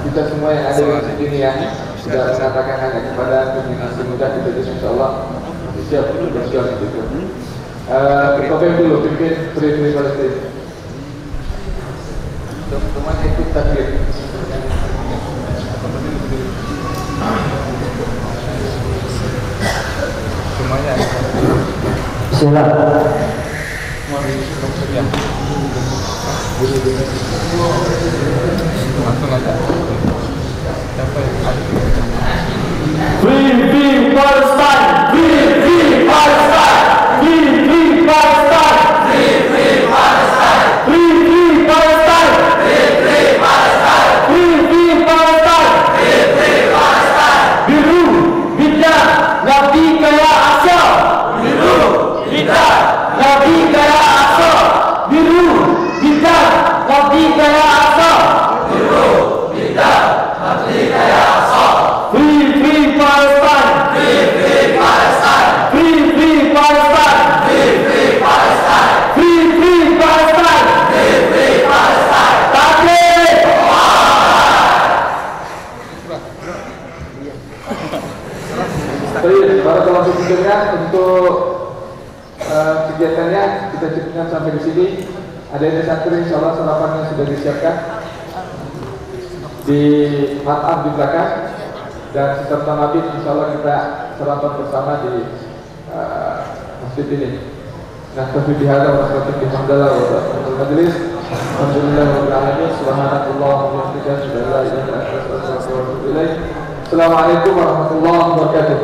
kita semua yang ada di sini ya, sudah mengatakan hanya kepada generasi muda kita jadi insyaallah siap untuk berjuang itu. Topeng dulu, pimpin Free Palestina. Semuanya ikut takbir. Semuanya. Silakan. Langsung aja. Siapa yang ada? Free Palestine! Free Palestine! Free Palestine! Free Palestine! Free Palestine! Free Palestine! Free Palestine! Free Palestine! Biru, bintang, Nabi kaya Aqsa. Biru, bintang, Nabi kaya Aqsa. Biru, bintang, Nabi kaya Aqsa. Biru, bintang, Nabi kaya Aqsa. Free Palestine! Free Palestine! Free Palestine! Free Palestine! Free Palestine! Free Palestine! Takbir! Baik, para kelompok pikirnya untuk kegiatannya kita cukupkan sampai di sini. Ada yang santri insyaallah sarapannya sudah disiapkan di mat'am di belakang, dan serta mabit insyaallah kita sarapan bersama di masjid ini. Nah, tapi dihadap warahmatullahi wabarakatuh. Majelis, alhamdulillah rabbil alamin, subhanallah wa bihamdihi, la ilaha illa anta, astaghfiruka wa atubu ilaik. Assalamualaikum warahmatullahi wabarakatuh.